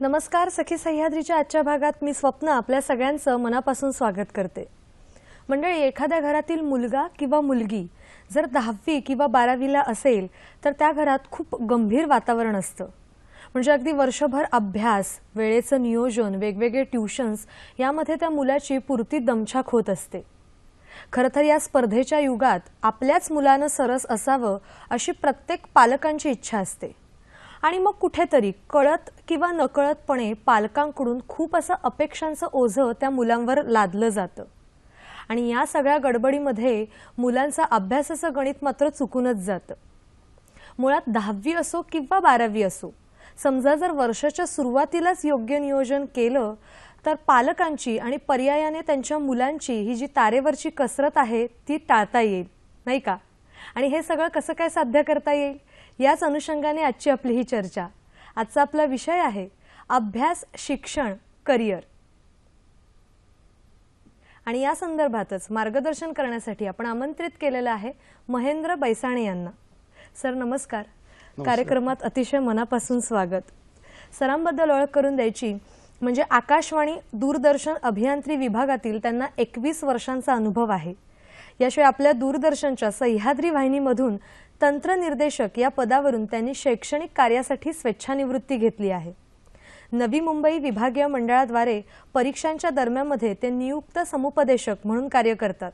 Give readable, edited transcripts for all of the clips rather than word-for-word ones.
नमस्कार सखी सह्याद्रीच्या आजच्या भागात मी स्वप्न आपल्या सगळ्यांचं मनापासून स्वागत करते। मंडळी, एखाद्या घरातील मुलगा किंवा मुलगी जर 10वी किंवा 12वीला असेल तर त्या घरात खूप गंभीर वातावरण असतं। म्हणजे अगदी वर्षभर अभ्यास, वेळेचं नियोजन, वेगवेगळे ट्यूशन्स यामध्ये त्या मुलाची पुरती दमछाक होत असते। खरं तर या स्पर्धेच्या युगात आपल्याच मुलानं सरस असावं अशी प्रत्येक पालकांची इच्छा असते। आणि मग कुठेतरी कळत किंवा नकळतपणे पालकांकडून खूप असं अपेक्षांचं ओझं त्या मुलांवर लादलं जातं। आणि या सगळ्या गडबडीमध्ये मुलांचा अभ्यासाचं गणित मात्र चुकूनच जातं। मुळात 10वी असो किंवा 12वी असो, समजा जर वर्षाच्या सुरुवातीलाच योग्य नियोजन केलं तर पालकांची आणि पर्यायाने त्यांच्या मुलांची ही जी तारेवरची कसरत आहे ती टाळता येईल, नाही का? आणि हे सगळं कसं काय साध्य करता येईल याच अनुषंगाने आजची आपली ही चर्चा। आजचा आपला विषय आहे अभ्यास, शिक्षण, करिअर। आणि या संदर्भातच मार्गदर्शन करण्यासाठी आपण आमंत्रित केलेलं आहे महेंद्र बैसाणे यांना। सर नमस्कार। कार्यक्रमात अतिशय मनापासून स्वागत। सरांबद्दल ओळख करून द्यायची म्हणजे आकाशवाणी दूरदर्शन अभियांत्रिकी विभागातील त्यांना 21 वर्षांचा अनुभव आहे। याशिवाय आपल्या दूरदर्शनच्या सह्याद्री वाहिनीमधून तंत्रनिर्देशक या पदावरून त्यांनी शैक्षणिक कार्यासाठी स्वेच्छानिवृत्ती घेतली आहे। नवी मुंबई विभागीय मंडळाद्वारे परीक्षांच्या दरम्यानमध्ये ते नियुक्त समुपदेशक म्हणून कार्य करतात।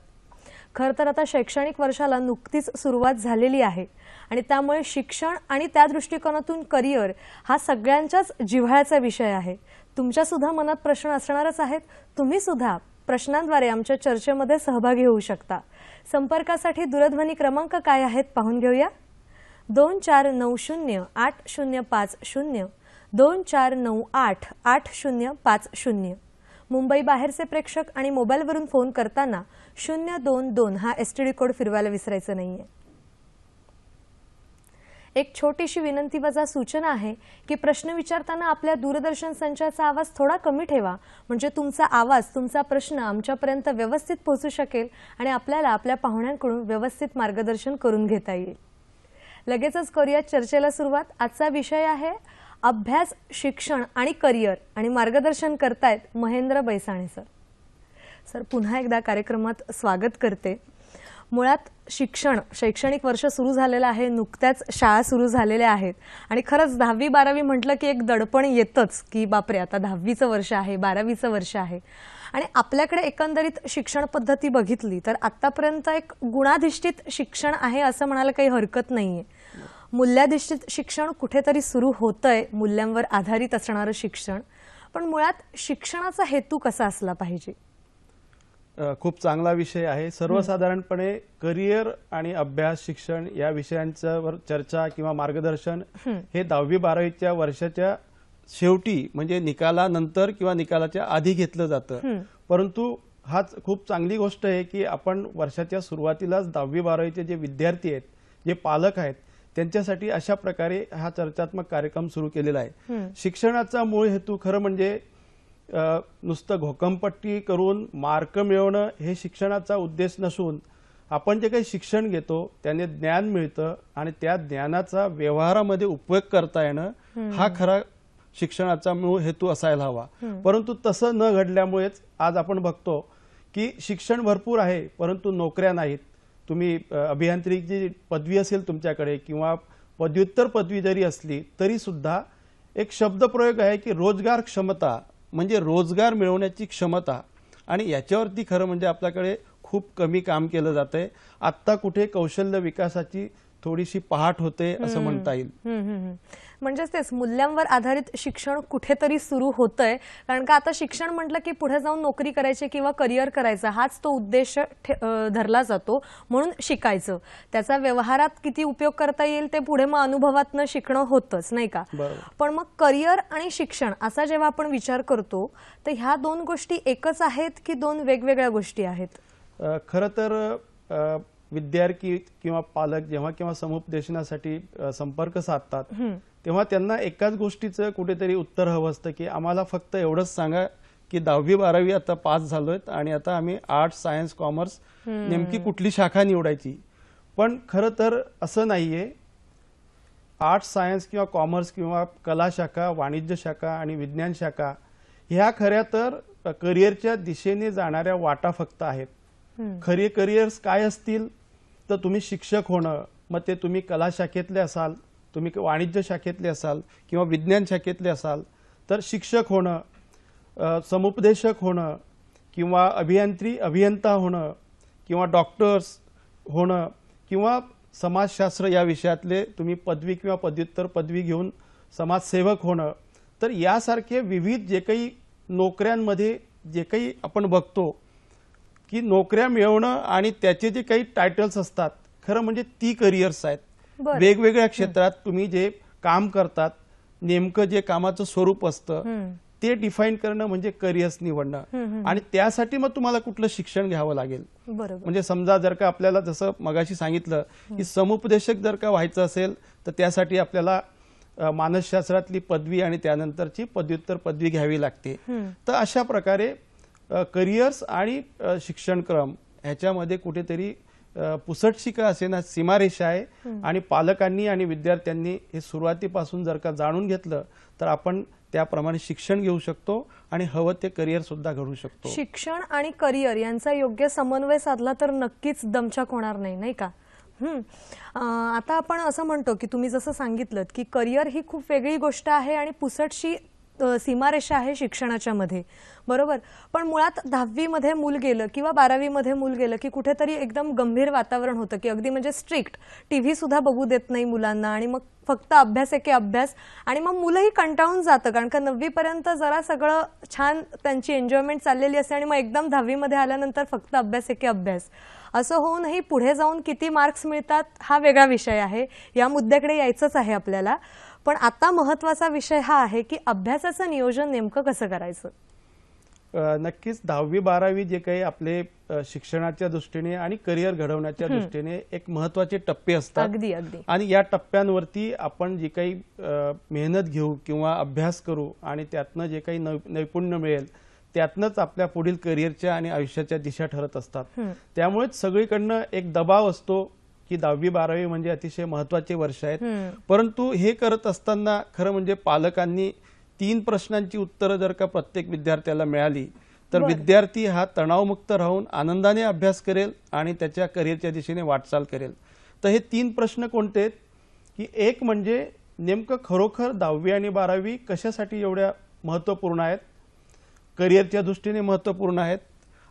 खरं तर आता शैक्षणिक वर्षाला नुकतीच सुरुवात झालेली आहे आणि त्यामुळे शिक्षण आणि त्या दृष्टिकोनातून करिअर हा सगळ्यांच्याच जिव्हाळ्याचा विषय आहे। तुमच्या सुद्धा मनात प्रश्न असणारच आहेत। तुम्ही सुद्धा प्रश्नांद्वारे आमच्या चर्चेमध्ये सहभागी होऊ शकता। संपर्कासाठी दूरध्वनी क्रमांक काय आहेत पाहून घेऊया। 24908050 24988050। मुंबई बाहेरचे प्रेक्षक आणि मोबाईलवरून फोन करताना 022 हा एसटीडी कोड फिरवायला विसरायचं नाहीये। एक छोटीशी विनंती वजा सूचना आहे की प्रश्न विचारताना आपल्या दूरदर्शन संचाचा आवाज थोडा कमी ठेवा, म्हणजे तुमचा आवाज, तुमचा प्रश्न आमच्यापर्यंत व्यवस्थित पोहोचू शकेल आणि आपल्याला आपल्या पाहुण्यांकडून व्यवस्थित मार्गदर्शन करून घेता येईल। लगेचच करूया चर्चेला सुरुवात। आजचा विषय आहे अभ्यास, शिक्षण आणि करिअर आणि मार्गदर्शन करतायत महेंद्र बैसाणे सर। सर पुन्हा एकदा कार्यक्रमात स्वागत करते। मुळात शैक्षणिक वर्ष सुरू झालेलं आहे, नुकत्याच शाळा सुरू झालेल्या आहेत आणि खरंच 10वी 12वी म्हटलं की एक दडपण येतच की बापरे आता 10वीचं वर्ष आहे, 12वीचं वर्ष आहे। आणि आपल्याकडे एकंदरीत शिक्षण पद्धती बघितली तर आतापर्यंत एक गुणाधिष्ठित शिक्षण आहे असं म्हणायला काही हरकत नाहीये। मूल्याधिष्ठित शिक्षण कुठेतरी सुरू होतंय, मूल्यांवर आधारित असणारं शिक्षण। पण मुळात शिक्षणाचा हेतू कसा असला पाहिजे? खूप चांगला विषय आहे। सर्वसाधारणपणे करिअर आणि अभ्यास, शिक्षण या विषयांवर चर्चा किंवा मार्गदर्शन हे 10वी 12वीच्या वर्षाच्या शेवटी म्हणजे निकालानंतर किंवा निकालाच्या आधी घेतलं जातं। परंतु हाच खूप चांगली गोष्ट आहे की आपण वर्षाच्या सुरुवातीलाच 10वी 12वीचे जे विद्यार्थी आहेत, जे पालक आहेत, त्यांच्यासाठी अशा प्रकारे हा चर्चात्मक कार्यक्रम सुरू केलेला आहे। शिक्षणाचा मूळ हेतू खरं म्हणजे नुसतं घोकंपट्टी करून मार्क मिळवणं हे शिक्षणाचा उद्देश नसून आपण जे काही शिक्षण घेतो त्याने ज्ञान मिळतं आणि त्या ज्ञानाचा व्यवहारामध्ये उपयोग करता येणं हा खरा शिक्षणाचा मूळ हेतू असायला हवा। परंतु तसं न घडल्यामुळेच आज आपण बघतो की शिक्षण भरपूर आहे परंतु नोकऱ्या नाहीत। तुम्ही अभियांत्रिकी पदवी असेल तुमच्याकडे किंवा पदव्युत्तर पदवी जरी असली तरी सुद्धा एक शब्दप्रयोग आहे की रोजगार क्षमता, म्हणजे रोजगार मिळवण्याची क्षमता, आणि याच्यावरती खरं म्हणजे आपल्याकडे खूप कमी काम केलं जातंय। आत्ता कुठे कौशल्य विकासाची थोडीशी पहाट होते असं म्हणता येईल। म्हणजेच तेच मूल्यांवर आधारित शिक्षण कुठेतरी सुरू होतंय, कारण का आता शिक्षण म्हटलं की पुढे जाऊन नोकरी करायची किंवा करिअर करायचं हाच तो उद्देश धरला जातो, म्हणून शिकायचं। त्याचा व्यवहारात किती उपयोग करता येईल ते पुढे मग अनुभवातनं शिकणं होतंच, नाही का? पण मग करिअर आणि शिक्षण असा जेव्हा आपण विचार करतो तर ह्या दोन गोष्टी एकच आहेत की दोन वेगवेगळ्या गोष्टी आहेत? खरं तर विद्यार्थी किंवा पालक जेव्हा केव्हा समुपदेशनासाठी संपर्क साधतात तेव्हा त्यांना एकाच गोष्टीचं कुठेतरी उत्तर हवं असतं की आम्हाला फक्त एवढंच सांगा की 10वी 12वी आता पास झालोयत आणि आता आम्ही आर्ट्स, सायन्स, कॉमर्स नेमकी कुठली शाखा निवडायची। पण खरं तर असं नाहीये। आर्ट्स सायन्स किंवा कॉमर्स किंवा कला शाखा, वाणिज्य शाखा आणि विज्ञान शाखा ह्या खऱ्या तर करिअरच्या दिशेने जाणाऱ्या वाटा फक्त आहेत. खरे करिअर्स काय असतील तर तुम्ही शिक्षक होणं, मग ते तुम्ही कला शाखेतले असाल, तुम्ही वाणिज्य शाखेतले असाल किंवा विज्ञान शाखेतले असाल तर शिक्षक होणं, समुपदेशक होणं किंवा अभियंता होणं किंवा डॉक्टर्स होणं किंवा समाजशास्त्र या विषयातले तुम्ही पदवी किंवा पदव्युत्तर पदवी घेऊन समाजसेवक होणं. तर यासारखे विविध जे काही नोकऱ्यांमध्ये जे काही आपण बघतो की नोकऱ्या मिळवणं आणि त्याचे जे काही टायटल्स असतात खरं म्हणजे ती करिअर्स आहेत. वेगवेगळ्या क्षेत्रात तुम्ही जे काम करतात नेमकं जे कामाचं स्वरूप असतं ते डिफाईन करणं म्हणजे करिअर्स निवडणं. आणि त्यासाठी मग तुम्हाला कुठलं शिक्षण घ्यावं लागेल. म्हणजे समजा जर का आपल्याला जसं मगाशी सांगितलं की समुपदेशक जर का व्हायचं असेल तर त्यासाठी आपल्याला मानसशास्त्रातली पदवी आणि त्यानंतरची पदव्युत्तर पदवी घ्यावी लागते. तर अशा प्रकारे करिअर्स आणि शिक्षणक्रम ह्याच्यामध्ये कुठेतरी पुसटशी का असेना सीमारेषा आहे. आणि पालकांनी आणि विद्यार्थ्यांनी हे सुरुवातीपासून जर का जाणून घेतलं तर आपण त्याप्रमाणे शिक्षण घेऊ शकतो आणि हवं ते करिअर सुद्धा घडू शकतो. शिक्षण आणि करिअर यांचा योग्य समन्वय साधला तर नक्कीच दमछाक होणार नाही, नाही का? आता आपण असं म्हणतो की तुम्ही जसं सांगितलं की करिअर ही खूप वेगळी गोष्ट आहे आणि पुसटशी सीमारेषा आहे शिक्षणाच्या मध्ये, बरोबर. पण मुळात 10वी मध्ये मूल गेलं किंवा 12वी मध्ये मूल गेलं की कुठेतरी एकदम गंभीर वातावरण होतं की अगदी म्हणजे स्ट्रिक्ट, टीव्ही सुद्धा बघू देत नाही मुलांना आणि मग फक्त अभ्यास एके अभ्यास. आणि मग मुलंही कंटाळून जातं कारण का 9वी पर्यंत जरा सगळं छान त्यांची एन्जॉयमेंट चाललेली असते आणि मग एकदम 10वी मध्ये आल्यानंतर फक्त अभ्यास एके अभ्यास. असं होऊनही पुढे जाऊन किती मार्क्स मिळतात हा वेगळा विषय आहे, या मुद्द्याकडे यायचंच आहे आपल्याला. पण आता महत्त्वाचा विषय हा आहे की अभ्यासाचं नियोजन नेमकं कसं करायचं. नक्कीच 10वी 12वी जे काही आपले शिक्षणाच्या दृष्टीने आणि करिअर घडवण्याच्या दृष्टीने एक महत्त्वाचे टप्पे असतात. अगदी अगदी. आणि या टप्प्यांवरती आपण जी काही मेहनत घेऊ किंवा अभ्यास करू आणि त्यातनं जे काही नैपुण्य मिळेल त्यातनंच आपल्या पुढील करिअरच्या आणि आयुष्याच्या दिशा ठरत असतात. त्यामुळेच सगळीकडनं एक दबाव असतो की 10वी 12वी म्हणजे अतिशय महत्त्वाचे वर्ष आहेत. परंतु हे करत असताना खरं म्हणजे पालकांनी 3 प्रश्नांची उत्तरं जर का प्रत्येक विद्यार्थ्याला मिळाली तर विद्यार्थी हा तणावमुक्त राहून आनंदाने अभ्यास करेल आणि त्याच्या करिअरच्या दिशेने वाटचाल करेल. तर हे 3 प्रश्न कोणते आहेत की एक म्हणजे नेमकं खरोखर 10वी आणि 12वी कशासाठी एवढ्या महत्त्वपूर्ण आहेत, करिअरच्या दृष्टीने महत्त्वपूर्ण आहेत.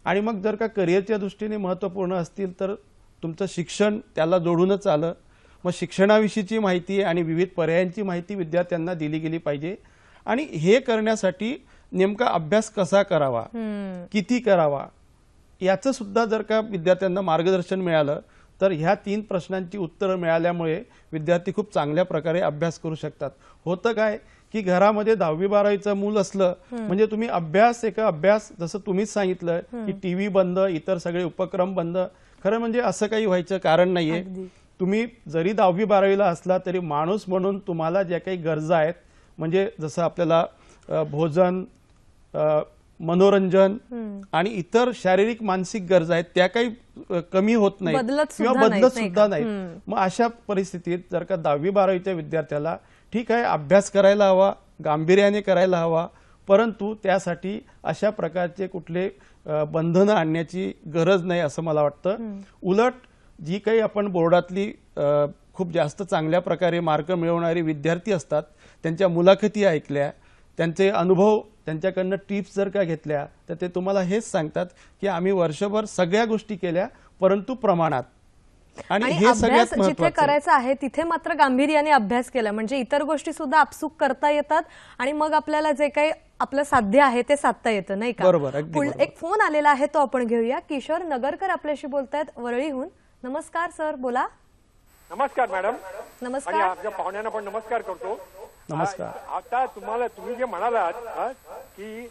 आणि मग जर का करिअरच्या दृष्टीने महत्त्वपूर्ण असतील तर तुमचं शिक्षण त्याला जोडूनच आलं. मग शिक्षणाविषयीची माहिती आणि विविध पर्यायांची माहिती विद्यार्थ्यांना दिली गेली पाहिजे. आणि हे करण्यासाठी नेमका अभ्यास कसा करावा, किती करावा याचं सुद्धा जर का विद्यार्थ्यांना मार्गदर्शन मिळालं तर ह्या 3 प्रश्नांची उत्तरं मिळाल्यामुळे विद्यार्थी खूप चांगल्या प्रकारे अभ्यास करू शकतात. होतं काय की घरामध्ये 10वी 12वीचं मूल असलं म्हणजे तुम्ही अभ्यास जसं तुम्हीच सांगितलं की टीव्ही बंद, इतर सगळे उपक्रम बंद. खरं म्हणजे असं काही व्हायचं कारण नाहीये. तुम्ही जरी 10वी 12वीला असला तरी माणूस म्हणून तुम्हाला ज्या काही गरजा आहेत म्हणजे जसं आपल्याला भोजन, मनोरंजन आणि इतर शारीरिक मानसिक गरजा आहेत त्या काही कमी होत नाहीत किंवा बदलत सुद्धा नाहीत. मग अशा परिस्थितीत जर का 10वी 12वीच्या विद्यार्थ्याला ठीक आहे अभ्यास करायला हवा, गांभीर्याने करायला हवा, परंतु त्यासाठी अशा प्रकारचे कुठले बंधनं आणण्याची गरज नाही असं मला वाटतं. उलट जी काही आपण बोर्डातली खूप जास्त चांगल्या प्रकारे मार्क मिळवणारे विद्यार्थी असतात त्यांच्या मुलाखती ऐकल्या, त्यांचे अनुभव त्यांच्याकडनं टिप्स जर का घेतल्या तर ते तुम्हाला हेच सांगतात की आम्ही वर्षभर सगळ्या गोष्टी केल्या परंतु प्रमाणात. आणि हे सगळ्यात जिथे करायचं आहे तिथे मात्र गांभीर्याने अभ्यास केला म्हणजे इतर गोष्टी सुद्धा आपसूक करता येतात आणि मग आपल्याला जे काही आपलं साध्य आहे ते साधता येतं, नाही का? बरोबर. एक फोन आलेला आहे तो आपण घेऊया. किशोर नगरकर आपल्याशी बोलतायत वरळीहून. नमस्कार सर, बोला. नमस्कार मॅडम. नमस्कार. आणि आपल्या पाहुण्यांना पण नमस्कार करतो. नमस्कार. आता तुम्ही जे म्हणालात की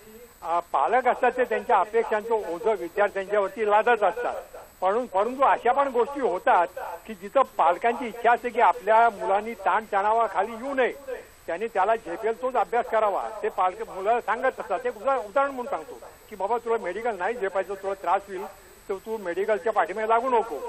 पालक असतात ते त्यांच्या अपेक्षांचं ओझं विद्यार्थ्यांच्यावरती लादत असतात, परंतु अशा पण गोष्टी होतात की जिथं पालकांची इच्छा असते की आपल्या मुलांनी ताणतणावाखाली येऊ नये, त्याने त्याला झेपेल तोच अभ्यास करावा, ते पालक मुलाला सांगत असतात. एक उदाहरण म्हणून सांगतो की बाबा तुला मेडिकल नाही झेपायचं, तुला त्रास होईल, तर तू मेडिकलच्या पाठीमागे लागू नको.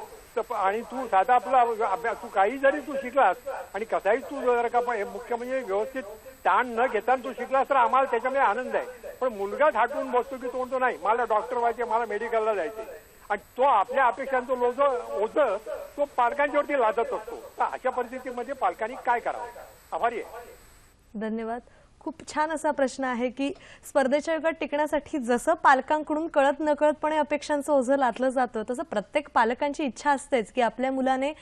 आणि तू साधा आपला अभ्यास, तू काही जरी तू शिकलास आणि कसाही तू जर का मुख्य म्हणजे व्यवस्थित ताण न घेता तू शिकलास तर आम्हाला त्याच्यामध्ये आनंद आहे. पण मुलगा थाटून बसतो की तो नाही मला डॉक्टर व्हायचे, मला मेडिकलला जायचे, आणि तो आपल्या अपेक्षांचं ओझं तो पालकांच्यावरती लादत असतो. तर अशा परिस्थितीमध्ये पालकांनी काय करावं? आभारी आहे. धन्यवाद. खूप छान असा प्रश्न आहे की स्पर्धेच्या युगात टिकण्यासाठी जसं पालकांकडून कळत नकळतपणे अपेक्षांचं ओझं लादलं जातं, तसं प्रत्येक पालकांची इच्छा असतेच की आपल्या मुलाने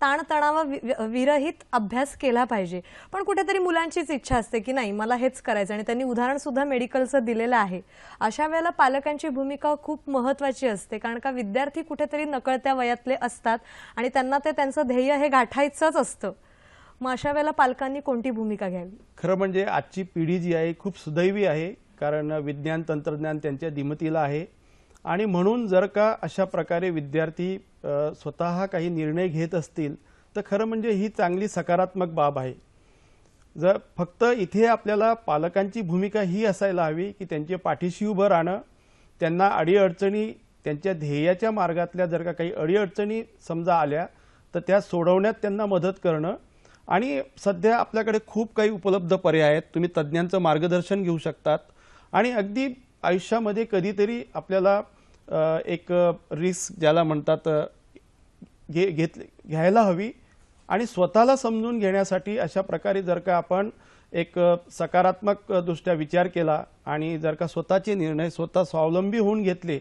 ताणतणावा विरहित अभ्यास केला पाहिजे. पण कुठेतरी मुलांचीच इच्छा असते की नाही मला हेच करायचं, आणि त्यांनी उदाहरण सुद्धा मेडिकलचं दिलेलं आहे. अशा वेळेला पालकांची भूमिका खूप महत्त्वाची असते, कारण का विद्यार्थी कुठेतरी नकळत्या वयातले असतात आणि त्यांना ते त्यांचं ध्येय हे गाठायचंच असतं. मग अशा वेळेला पालकांनी कोणती भूमिका घ्यावी? खरं म्हणजे आजची पिढी जी आहे खूप सुदैवी आहे, कारण विज्ञान तंत्रज्ञान त्यांच्या दिमतीला आहे. आणि म्हणून जर का अशा प्रकारे विद्यार्थी स्वतः काही निर्णय घेत असतील तर खरं म्हणजे ही चांगली सकारात्मक बाब आहे. जर फक्त इथे आपल्याला पालकांची भूमिका ही असायला हवी की त्यांच्या पाठीशी उभं राहणं, त्यांना अडीअडचणी, त्यांच्या ध्येयाच्या मार्गातल्या जर का काही अडीअडचणी समजा आल्या तर त्या सोडवण्यात त्यांना मदत करणं. आणि सध्या आपल्याकडे खूप काही उपलब्ध पर्याय आहेत. तुम्ही तज्ज्ञांचं मार्गदर्शन घेऊ शकतात आणि अगदी आयुष्यामध्ये कधीतरी आपल्याला एक रिस्क ज्याला म्हणतात घ्यायला हवी आणि स्वतःला समजून घेण्यासाठी अशा प्रकारे जर का आपण एक सकारात्मक दृष्ट्या विचार केला आणि जर का स्वतःचे निर्णय स्वतः स्वावलंबी होऊन घेतले,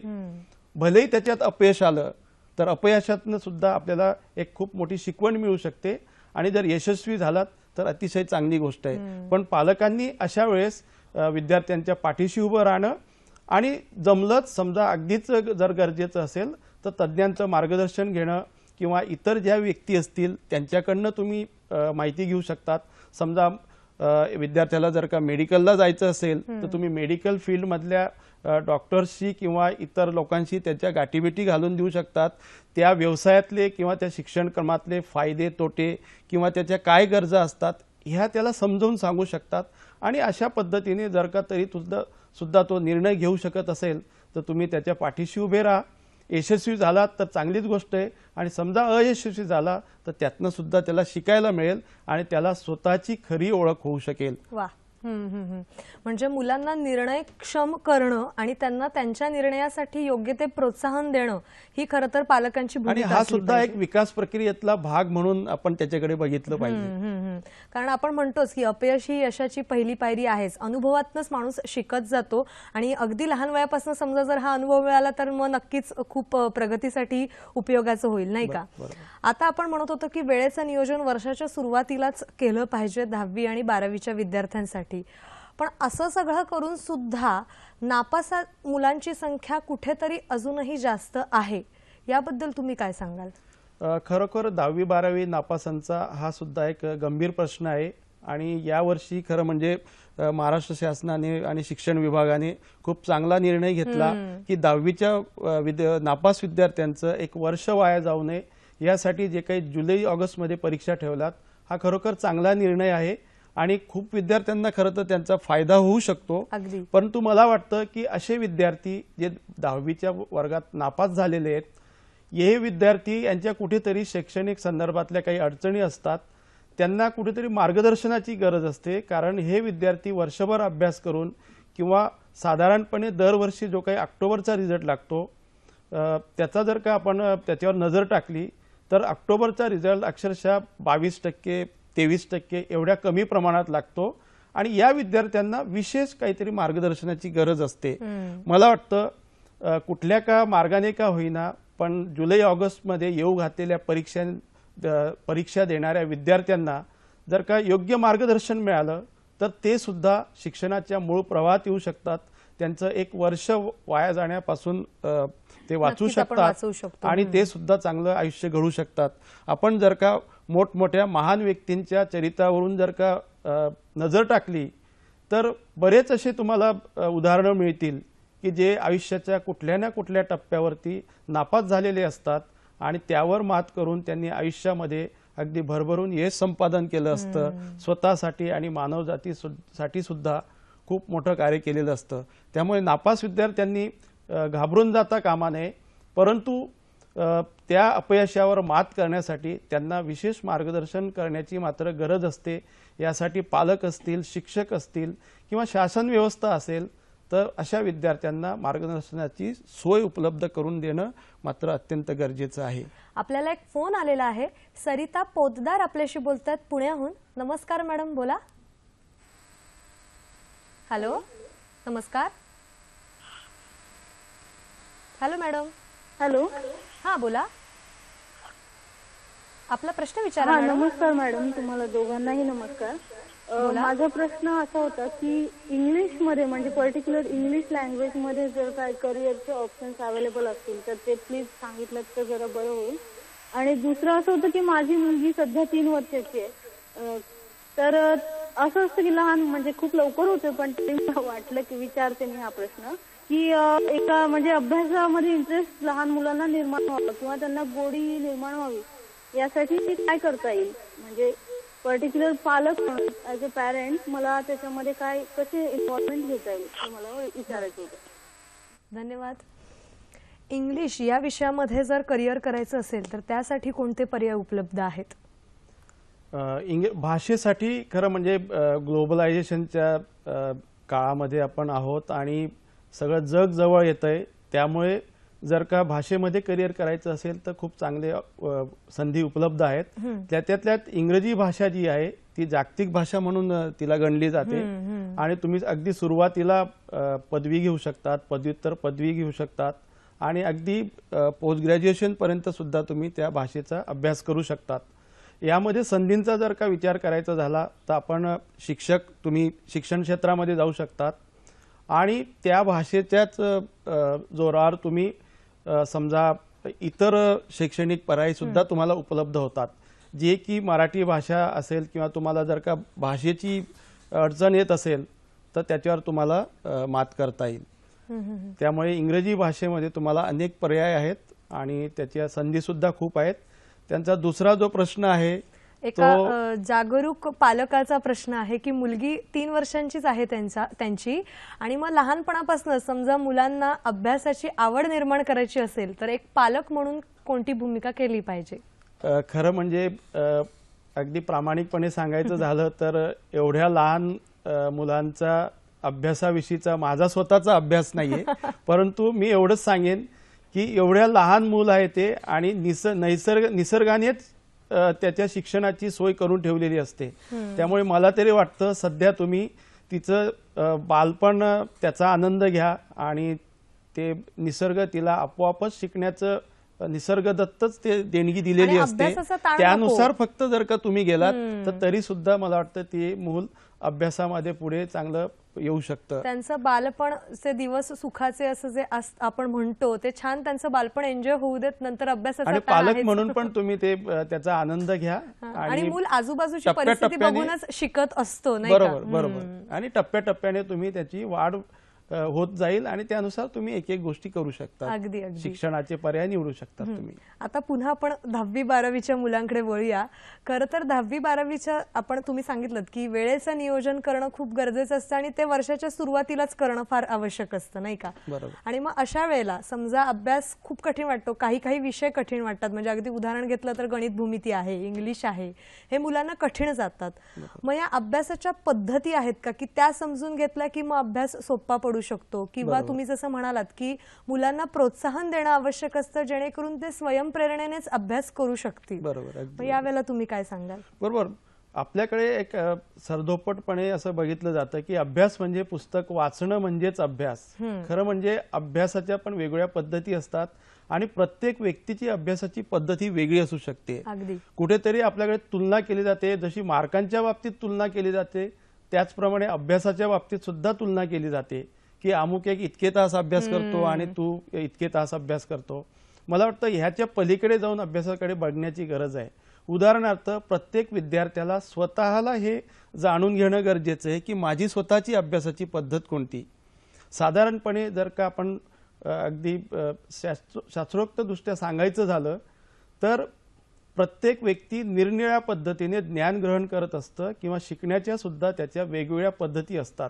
भलेही त्याच्यात अपयश आलं तर अपयशातनं सुद्धा आपल्याला एक खूप मोठी शिकवण मिळू शकते आणि जर यशस्वी झालात तर अतिशय चांगली गोष्ट आहे. पण पालकांनी अशा वेळेस विद्यार्थ्यांच्या पाठीशी उभं राहणं आणि जमलंच समजा अगदीच जर गरजेचं असेल तर तज्ज्ञांचं मार्गदर्शन घेणं किंवा इतर ज्या व्यक्ती असतील त्यांच्याकडनं तुम्ही माहिती घेऊ शकतात. समजा विद्यार्थ्याला जर का मेडिकलला जायचं असेल तर तुम्ही मेडिकल फील्डमधल्या डॉक्टर्सशी किंवा इतर लोकांशी त्याच्या गाठीभेटी घालून देऊ शकतात. त्या व्यवसायातले किंवा त्या शिक्षणक्रमातले फायदे तोटे किंवा त्याच्या काय गरजा असतात ह्या त्याला समजावून सांगू शकतात. आणि अशा पद्धतीने जर का तरी सुद्धा तो निर्णय घेऊ शकत असेल तर तुम्ही त्याच्या पाठीशी उभे राहा. यशस्वी झाला तर चांगलीच गोष्ट आहे आणि समजा अयशस्वी झाला तर त्यातनं सुद्धा त्याला शिकायला मिळेल आणि त्याला स्वतःची खरी ओळख होऊ शकेल. वा. म्हणजे मुलांना निर्णयक्षम करणं आणि त्यांना त्यांच्या निर्णयासाठी योग्य ते प्रोत्साहन देणं ही खरं तर पालकांची भूमिका आणि हा सुद्धा एक विकास प्रक्रियेतला भाग म्हणून आपण त्याच्याकडे बघितलं पाहिजे. कारण आपण म्हणतोच की अपयश ही यशाची पहिली पायरी आहेच. अनुभवातूनच माणूस शिकत जातो आणि अगदी लहान वयापासून समजा जर हा अनुभव मिळाला तर मग नक्कीच खूप प्रगतीसाठी उपयोगाचं होईल, नाही का? आता आपण म्हणत होतो की वेळेचं नियोजन वर्षाच्या सुरुवातीलाच केलं पाहिजे 10वी आणि 12वीच्या विद्यार्थ्यांसाठी. पण असं सगळं करून सुद्धा नापास मुलांची संख्या कुठेतरी अजूनही जास्त आहे. याबद्दल तुम्ही काय सांगाल? खरोखर 10वी 12वी नापासांचा हा सुद्धा एक गंभीर प्रश्न आहे आणि यावर्षी खरं म्हणजे महाराष्ट्र शासनाने आणि शिक्षण विभागाने खूप चांगला निर्णय घेतला की 10वीच्या नापास विद्यार्थ्यांचं एक वर्ष वाया जाऊ नये यासाठी जे काही जुलै ऑगस्टमध्ये परीक्षा ठेवल्यात हा खरोखर चांगला निर्णय आहे आणि खूप विद्यार्थ्यांना खरं तर त्यांचा फायदा होऊ शकतो. परंतु मला वाटतं की असे विद्यार्थी जे 10वीच्या वर्गात नापास झालेले आहेत हे विद्यार्थी यांच्या कुठेतरी शैक्षणिक संदर्भातल्या काही अडचणी असतात, त्यांना कुठेतरी मार्गदर्शनाची गरज असते. कारण हे विद्यार्थी वर्षभर अभ्यास करून किंवा साधारणपणे दरवर्षी जो काही ऑक्टोबरचा रिझल्ट लागतो त्याचा जर का आपण त्याच्यावर नजर टाकली तर ऑक्टोबरचा रिझल्ट अक्षरशः 22% 23% एवढ्या कमी प्रमाणात लागतो आणि या विद्यार्थ्यांना विशेष काहीतरी मार्गदर्शनाची गरज असते. मला वाटतं कुठल्या का मार्गाने का होईना पण जुलै ऑगस्टमध्ये येऊ घातलेल्या परीक्षा देणाऱ्या विद्यार्थ्यांना जर का योग्य मार्गदर्शन मिळालं तर ते सुद्धा शिक्षणाच्या मूळ प्रवाहात येऊ शकतात. त्यांचं एक वर्ष वाया जाण्यापासून ते वाचू शकतात आणि ते सुद्धा चांगलं आयुष्य घडू शकतात. आपण जर का मोठमोठ्या महान व्यक्तींच्या चरित्रावरून जर का नजर टाकली तर बरेच असे तुम्हाला उदाहरणं मिळतील की जे आयुष्याच्या कुठल्या ना कुठल्या टप्प्यावरती नापास झालेले असतात आणि त्यावर मात करून त्यांनी आयुष्यामध्ये अगदी भरभरून यश संपादन केलं असतं. स्वतःसाठी आणि मानवजातीसाठी सुद्धा खूप मोठं कार्य केलेलं असतं. त्यामुळे नापास विद्यार्थ्यांनी घाबरून जाता कामा नये. परंतु त्या अपयशावर मात करण्यासाठी त्यांना विशेष मार्गदर्शन करण्याची मात्र गरज असते. यासाठी पालक असतील, शिक्षक असतील किंवा शासन व्यवस्था असेल तर अशा विद्यार्थ्यांना मार्गदर्शनाची सोय उपलब्ध करून देणं मात्र अत्यंत गरजेचं आहे. आपल्याला एक फोन आलेला आहे. सरिता पोतदार आपल्याशी बोलतात पुण्याहून. नमस्कार मॅडम, बोला. हॅलो, नमस्कार. Hello madam. हॅलो. हा, बोला. आपला प्रश्न विचारा हा, मॅडम. नमस्कार मॅडम, तुम्हाला दोघांनाही नमस्कार. माझा प्रश्न असा होता की इंग्लिश मध्ये म्हणजे पर्टिक्युलर इंग्लिश लँग्वेज मध्ये जर काय करिअरचे ऑप्शन्स अवेलेबल असतील तर ते प्लीज सांगितलं तर जरा बरं होईल. आणि दुसरं असं होतं की माझी मुलगी सध्या 3 वर्षाची आहे. तर असं असतं की लहान म्हणजे खूप लवकर होते, पण ते मला वाटलं की विचारते मी हा प्रश्न की एका म्हणजे अभ्यासामध्ये इंटरेस्ट लहान मुलांना निर्माण व्हावा किंवा त्यांना गोडी निर्माण व्हावी यासाठी काय करता येईल. म्हणजे पर्टिक्युलर पालक ऍज अ पॅरेंट मला त्याच्यामध्ये काय कसे इन्व्हॉल्वमेंट घेता येईल हे मला विचारायचं होतं. धन्यवाद. इंग्लिश या विषयामध्ये जर करिअर करायचं असेल तर त्यासाठी कोणते पर्याय उपलब्ध आहेत? भाषेसाठी खरं म्हणजे ग्लोबलायझेशनच्या काळामध्ये आपण आहोत आणि सगळं जग जवळ येतंय. त्यामुळे जर का भाषेमध्ये करिअर करायचं असेल तर खूप चांगले संधी उपलब्ध आहेत. त्यात इंग्रजी भाषा जी आहे ती जागतिक भाषा म्हणून तिला गणली जाते आणि तुम्ही अगदी सुरुवातीला पदवी घेऊ शकतात, पदव्युत्तर पदवी घेऊ शकतात आणि अगदी पोस्ट ग्रॅज्युएशन पर्यंत सुद्धा तुम्ही त्या भाषेचा अभ्यास करू शकतात. यामध्ये संधींचा जर का विचार करायचा झाला तर आपण तुम्ही शिक्षण क्षेत्रामध्ये जाऊ शकतात आणि त्या भाषेच्याच जोरावर तुम्ही समजा इतर शैक्षणिक पर्याय सुद्धा तुम्हाला उपलब्ध होतात, जे की मराठी भाषा असेल किंवा तुम्हाला जर का भाषेची अडचण येत असेल तर त्याच्यावर तुम्हाला मात करता येईल. त्यामुळे इंग्रजी भाषेमध्ये तुम्हाला अनेक पर्याय आहेत आणि त्याच्या संधी सुद्धा खूप आहेत. त्यांचा दुसरा जो प्रश्न आहे एका जागरूक पालकाचा प्रश्न आहे की मुलगी 3 वर्षांचीच आहे त्यांची आणि मग लहानपणापासून समजा मुलांना अभ्यासाची आवड निर्माण करायची असेल तर एक पालक म्हणून कोणती भूमिका केली पाहिजे? खरं म्हणजे अगदी प्रामाणिकपणे सांगायचं झालं तर एवढ्या लहान मुलांचा अभ्यासाविषयीचा माझा स्वतःचा अभ्यास नाहीये, परंतु मी एवढंच सांगेन की एवढ्या लहान मूल आहे ते आणि निसर्गानेच त्याच्या शिक्षणाची सोय करून ठेवलेली असते. त्यामुळे मला तरी वाटतं सध्या तुम्ही तिचं बालपण त्याचा आनंद घ्या आणि ते निसर्ग तिला आपोआपच शिकण्याचं निसर्गदत्तच ते देणगी दिलेली असते. त्यानुसार फक्त जर का तुम्ही गेलात तर तरी सुद्धा मला वाटतं ते मूल अभ्यासामध्ये पुढे चांगलं येऊ शकतं. त्यांचं बालपणचे दिवस सुखाचे असं जे आपण म्हणतो ते छान त्यांचं बालपण एन्जॉय होऊ देत, नंतर अभ्यासाचा आणि पालक म्हणून पण तुम्ही ते त्याचा आनंद घ्या आणि मूल आजूबाजूची परिस्थिती बघूनच शिकत असतो नाही का? बरोबर. आणि टप्प्याटप्प्याने तुम्ही त्याची वाढ होत जाईल आणि त्यानुसार तुम्ही एक एक गोष्टी करू शकता. अगदी अगदी शिक्षणाचे पर्याय निवडू शकता तुम्ही. आता पुन्हा आपण 10वी-12वीच्या मुलांकडे वळूया. खरं तर 10वी-12वीच्या तुम्ही सांगितलं की वेळेचं नियोजन करणं खूप गरजेचं असतं आणि ते वर्षाच्या सुरुवातीलाच करणं फार आवश्यक असतं नाही का? बरोबर. आणि मग अशा वेळेला समजा अभ्यास खूप कठीण वाटतो, काही विषय कठीण वाटतात, म्हणजे अगदी उदाहरण घेतलं तर गणित भूमिती आहे, इंग्लिश आहे, हे मुलांना कठीण जातात. मग या अभ्यासाच्या पद्धती आहेत का की त्या समजून घेतल्या की मग अभ्यास सोपा पडू शकतो किंवा तुम्ही जसं म्हणालात की मुलांना प्रोत्साहन देणं आवश्यक असतं जेणेकरून ते स्वयंप्रेरणेनेच अभ्यास करू शकतील? बरोबर. यावेळेला तुम्ही काय सांगाल? बरोबर. आपल्याकडे एक सरधोपटपणे असं बघितलं जातं की अभ्यास म्हणजे पुस्तक वाचणं म्हणजेच अभ्यास. खरं म्हणजे अभ्यासाच्या पण वेगवेगळ्या पद्धती असतात आणि प्रत्येक व्यक्तीची अभ्यासाची पद्धती वेगळी असू शकते. कुठेतरी आपल्याकडे तुलना केली जाते, जशी मार्कांच्या बाबतीत तुलना केली जाते त्याचप्रमाणे अभ्यासाच्या बाबतीत सुद्धा तुलना केली जाते की अमुक एक इतके तास अभ्यास करतो आणि तू इतके तास अभ्यास करतो. मला वाटतं ह्याच्या पलीकडे जाऊन अभ्यासाकडे बघण्याची गरज आहे. उदाहरणार्थ प्रत्येक विद्यार्थ्याला स्वतःला हे जाणून घेणं गरजेचं आहे की माझी स्वतःची अभ्यासाची पद्धत कोणती. साधारणपणे जर का आपण अगदी शास्त्रोक्त दृष्ट्या सांगायचं झालं तर प्रत्येक व्यक्ती निरनिराळ्या पद्धतीने ज्ञान ग्रहण करत असतं किंवा शिकण्याच्या सुद्धा त्याच्या वेगवेगळ्या पद्धती असतात.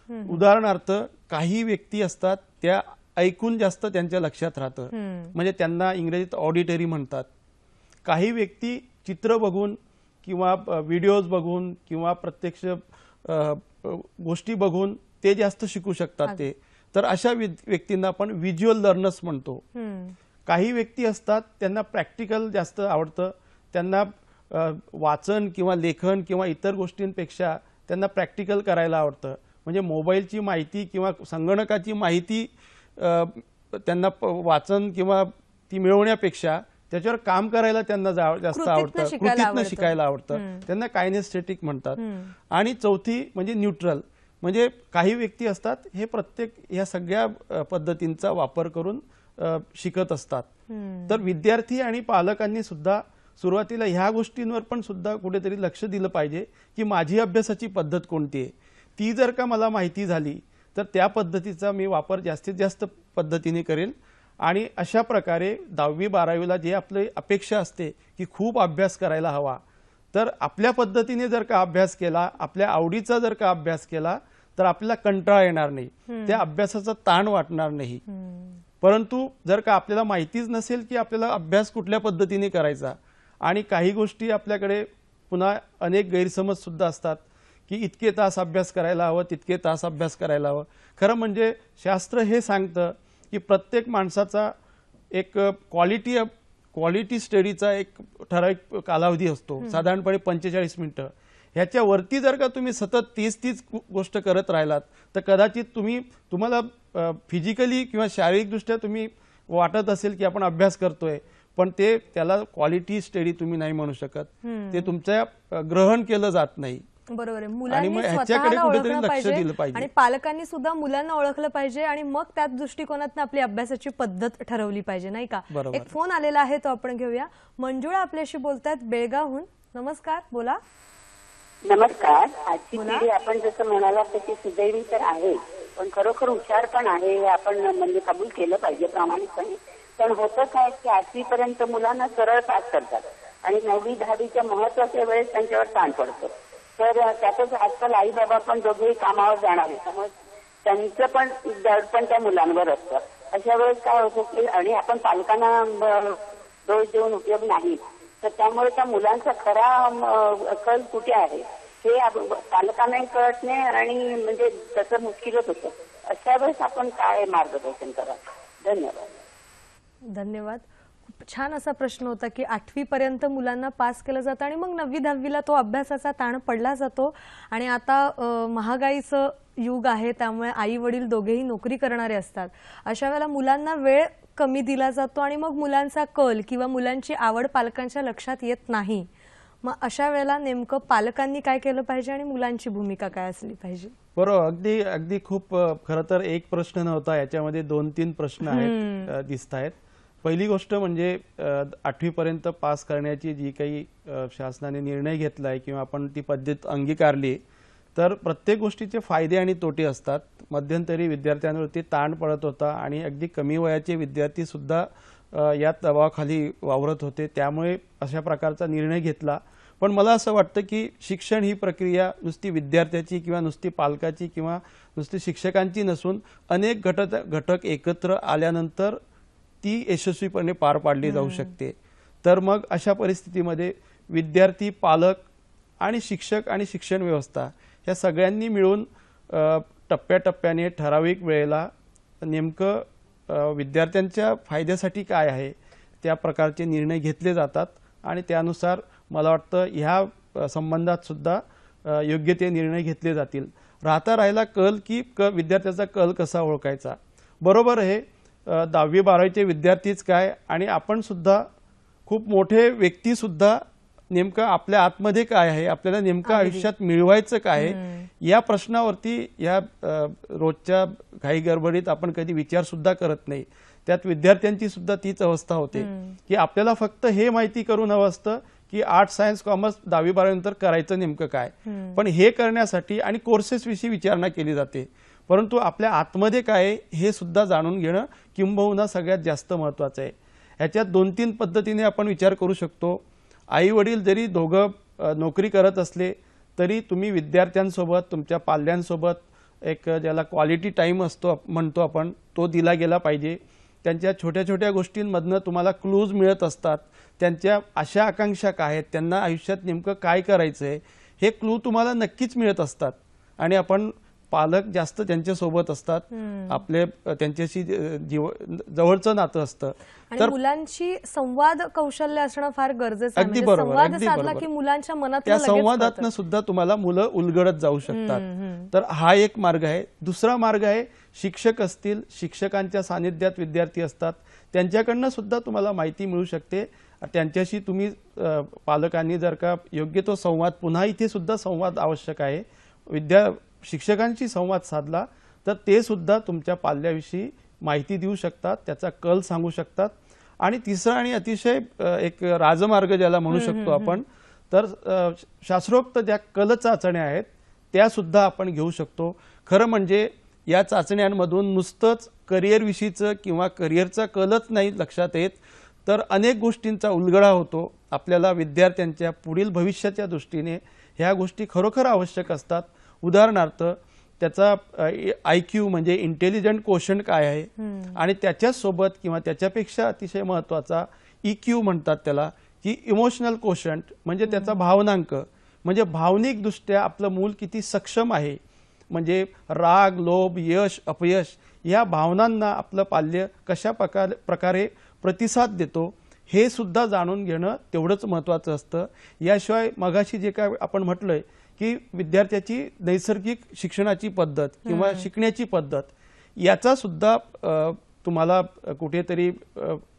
उदाहरणार्थ काही व्यक्ती असतात त्या ऐकून जास्त त्यांच्या लक्षात राहतं. म्हणजे त्यांना इंग्रजीत ऑडिटरी म्हणतात. काही व्यक्ती चित्र बघून किंवा व्हिडिओज बघून किंवा प्रत्यक्ष गोष्टी बघून ते जास्त शिकू शकतात ते. तर अशा व्यक्तींना आपण व्हिज्युअल लर्नर्स म्हणतो. काही व्यक्ती असतात त्यांना प्रॅक्टिकल जास्त आवडतं. त्यांना वाचन किंवा लेखन किंवा इतर गोष्टींपेक्षा त्यांना प्रॅक्टिकल करायला आवडतं. म्हणजे मोबाईलची माहिती किंवा संगणकाची माहिती त्यांना वाचन किंवा ती मिळवण्यापेक्षा त्याच्यावर काम करायला त्यांना जास्त आवडतं. कृतीतनं शिकायला आवडतं. त्यांना कायनेस्थेटिक म्हणतात. आणि चौथी म्हणजे न्यूट्रल. म्हणजे काही व्यक्ती असतात हे प्रत्येक या सगळ्या पद्धतींचा वापर करून शिकत असतात. तर विद्यार्थी आणि पालकांनी सुद्धा सुरुवातीला ह्या गोष्टींवर पण सुद्धा कुठेतरी लक्ष दिलं पाहिजे की माझी अभ्यासाची पद्धत कोणती आहे. ती जर का मला माहिती झाली तर त्या पद्धतीचा मी वापर जास्तीत जास्त पद्धतीने करेल. आणि अशा प्रकारे 10वी-12वीला जे आपली अपेक्षा असते की खूप अभ्यास करायला हवा, तर आपल्या पद्धतीने जर का अभ्यास केला, आपल्या आवडीचा जर का अभ्यास केला तर आपल्याला कंटाळा येणार नाही, त्या अभ्यासाचा ताण वाटणार नाही. परंतु जर का आपल्याला माहितीच नसेल की आपल्याला अभ्यास कुठल्या पद्धतीने करायचा आणि काही गोष्टी आपल्याकडे पुन्हा अनेक गैरसमज सुद्धा असतात की इतके तास अभ्यास करायला हवं, तितके तास अभ्यास करायला हवं. खरं म्हणजे शास्त्र हे सांगतं की प्रत्येक माणसाचा एक क्वालिटी स्टडीचा एक ठराविक कालावधी असतो, साधारणपणे 45 मिनिटं. ह्याच्यावरती जर का तुम्ही सतत तीच गोष्ट करत राहिलात तर कदाचित तुम्हाला फिजिकली किंवा शारीरिकदृष्ट्या तुम्ही वाटत असेल की आपण अभ्यास करतोय, पण त्याला क्वालिटी स्टडी तुम्ही नाही म्हणू शकत. ते तुमच्या ग्रहण केलं जात नाही. बरोबर आहे. मुलांनी स्वतःला ओळखलं पाहिजे आणि पालकांनी सुद्धा मुलांना ओळखलं पाहिजे आणि मग त्या दृष्टिकोनातून आपली अभ्यासाची पद्धत ठरवली पाहिजे, नाही का? एक फोन आलेला आहे तो आपण घेऊया. मंजुळा आपल्याशी बोलतायत बेळगावहून. नमस्कार, बोला. नमस्कार. आजची पिढी आपण जसं म्हणाला तशी सुदैवी तर आहे, पण खरोखर हुशार पण आहे हे आपण म्हणजे कबूल केलं पाहिजे प्रामाणिकपणे. पण होतं काय की 8वी पर्यंत मुलांना सरळ पास करतात आणि 9वी-10वीच्या महत्वाच्या वेळेस त्यांच्यावर ताण पडतो. तर त्यातच आजकाल आई बाबा पण दोघेही कामावर जाणार आहे, त्यामुळे त्यांचं पण दडपण त्या मुलांवर असतं. अशा वेळेस काय होतं की आणि आपण पालकांना दोष देऊन उपयोग नाही, तर त्यामुळे त्या मुलांचा खरा कल कुठे आहे हे पालकांनाही कळत नाही आणि म्हणजे तसं मुश्किलच होतं. अशा वेळेस आपण काय मार्गदर्शन करा. धन्यवाद. धन्यवाद. खूप छान असा प्रश्न होता की 8वी पर्यंत मुलांना पास केलं जातं आणि मग 9वी-10वीला तो अभ्यासाचा ताण पडला जातो. आणि आता महागाईचं युग आहे, त्यामुळे आई वडील दोघेही नोकरी करणारे असतात. अशा वेळेला मुलांना वेळ कमी दिला जातो आणि मग मुलांचा कल किंवा मुलांची आवड पालकांच्या लक्षात येत नाही. मग अशा वेळेला नेमकं पालकांनी काय केलं पाहिजे आणि मुलांची भूमिका काय असली पाहिजे? बरोबर. अगदी खूप खरं तर एक प्रश्न नव्हता, याच्यामध्ये 2-3 प्रश्न आहेत दिसत आहेत. पहिली गोष्ट म्हणजे 8वी पर्यंत पास करण्याची जी काही शासनाने निर्णय घेतलाय किंवा आपण ती पद्धत अंगीकारली, तर प्रत्येक गोष्टीचे फायदे आणि तोटे असतात. मध्यंतरी विद्यार्थ्यांवरती ताण पडत होता आणि अगदी कमी वयाचे विद्यार्थी सुद्धा या दबावाखाली वावरत होते, त्यामुळे अशा प्रकारचा निर्णय घेतला. पण मला असं वाटतं की शिक्षण ही प्रक्रिया नुसती विद्यार्थ्याची किंवा नुसती पालकाची किंवा नुसती शिक्षकांची नसून अनेक घटक एकत्र आल्यानंतर ती यशस्वीपणे पार पाडली जाऊ शकते. तर मग अशा परिस्थितीमध्ये विद्यार्थी, पालक आणि शिक्षक आणि शिक्षण व्यवस्था या सगळ्यांनी मिळून टप्प्याटप्प्याने ठराविक वेळेला नेमकं विद्यार्थ्यांच्या फायद्यासाठी काय आहे त्या प्रकारचे निर्णय घेतले जातात आणि त्यानुसार मला वाटतं ह्या संबंधात सुद्धा योग्य ते निर्णय घेतले जातील. राहिला कल की विद्यार्थ्याचा कल कसा ओळखायचा. बरोबर आहे, 10वी-12वीचे विद्यार्थीच काय आणि आपण सुद्धा खूप मोठे व्यक्ती सुद्धा नेमकं आपल्या आतमध्ये काय आहे, आपल्याला नेमकं आयुष्यात मिळवायचं काय आहे, या प्रश्नावरती या रोजच्या घाई गडबडीत आपण कधी विचार सुद्धा करत नाही. त्यात विद्यार्थ्यांची सुद्धा तीच अवस्था होते की आपल्याला फक्त हे माहिती करून हवं असतं की आर्ट्स, सायन्स, कॉमर्स 10वी-12वी नंतर करायचं नेमकं काय. पण हे करण्यासाठी आणि कोर्सेस विषयी विचारणा केली जाते, परंतु आपल्या आतमध्ये काय आहे हे सुद्धा जाणून घेणं किंबहुना सगळ्यात जास्त महत्त्वाचं आहे. ह्याच्यात 2-3 पद्धतीने आपण विचार करू शकतो. आई वडील जरी दोघं नोकरी करत असले तरी तुम्ही विद्यार्थ्यांसोबत, तुमच्या पाल्यांसोबत एक ज्याला क्वालिटी टाईम असतो म्हणतो आपण, तो दिला गेला पाहिजे. त्यांच्या छोट्या छोट्या गोष्टींमधनं तुम्हाला क्लूज मिळत असतात. त्यांच्या आशा आकांक्षा काय आहेत, त्यांना आयुष्यात नेमकं काय करायचं आहे, हे क्लू तुम्हाला नक्कीच मिळत असतात. आणि आपण पालक जास्त त्यांच्यासोबत असतात, आपले त्यांच्याशी जवळचं नातं असतं. आणि मुलांची संवाद कौशल्य असणं फार गरजेचं आहे. अगदी म्हणजे बरोबर, संवाद अगदी साधला बरोबर. की मुलांच्या मनात त्या संवादातनं सुद्धा तुम्हाला मुलं उलगडत जाऊ शकतात. तर हा एक मार्ग आहे. दुसरा मार्ग आहे, शिक्षक असतील, शिक्षकांच्या सानिध्यात विद्यार्थी असतात, त्यांच्याकडनं सुद्धा तुम्हाला माहिती मिळू शकते. त्यांच्याशी तुम्ही पालकांनी जर का योग्य तो संवाद, पुन्हा इथे सुद्धा संवाद आवश्यक आहे, शिक्षकांशी संवाद साधला तर ते सुद्धा तुमच्या पाल्याविषयी माहिती देऊ शकतात, त्याचा कल सांगू शकतात. आणि तिसरा आणि अतिशय एक राजमार्ग ज्याला म्हणू शकतो आपण, तर शास्त्रोक्त ज्या कल चाचण्या आहेत त्या सुद्धा आपण घेऊ शकतो. खरं म्हणजे या चाचण्यांमधून नुसतंच करिअरविषयीचं किंवा करिअरचा कलच नाही लक्षात येत, तर अनेक गोष्टींचा उलगडा होतो. आपल्याला विद्यार्थ्यांच्या पुढील भविष्याच्या दृष्टीने ह्या गोष्टी खरोखर आवश्यक असतात. उदाहरणार्थ त्याचा IQ म्हणजे इंटेलिजंट कोशंट काय आहे, आणि त्याच्यासोबत किंवा त्याच्यापेक्षा अतिशय महत्त्वाचा EQ म्हणतात त्याला, की इमोशनल कोशंट म्हणजे त्याचा भावनांक, म्हणजे भावनिकदृष्ट्या आपलं मूल किती सक्षम आहे, म्हणजे राग, लोभ, यश, अपयश या भावनांना आपलं पाल्य कशा प्रकारे प्रतिसाद देतो हे सुद्धा जाणून घेणं तेवढंच महत्त्वाचं असतं. याशिवाय मगाशी जे काय आपण म्हटलंय की विद्यार्थ्याची नैसर्गिक शिक्षणाची पद्धत किंवा शिकण्याची पद्धत, याचा सुद्धा तुम्हाला कुठेतरी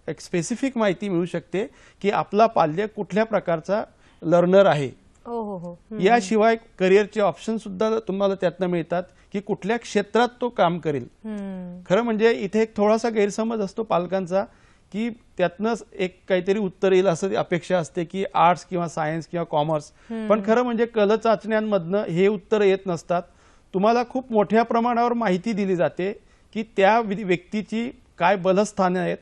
एक स्पेसिफिक माहिती मिळू शकते की आपला पाल्य कुठल्या प्रकारचा लर्नर आहे. याशिवाय करिअरचे ऑप्शन सुद्धा तुम्हाला त्यातनं मिळतात की कुठल्या क्षेत्रात तो काम करेल. खरं म्हणजे इथे एक थोडासा गैरसमज असतो पालकांचा की त्यातनंच एक काहीतरी उत्तर येईल असं अपेक्षा असते की आर्ट्स किंवा सायन्स किंवा कॉमर्स, पण खरं म्हणजे कल चाचण्यांमधनं हे उत्तर येत नसतात. तुम्हाला खूप मोठ्या प्रमाणावर माहिती दिली जाते की त्या व्यक्तीची काय बलस्थाने आहेत,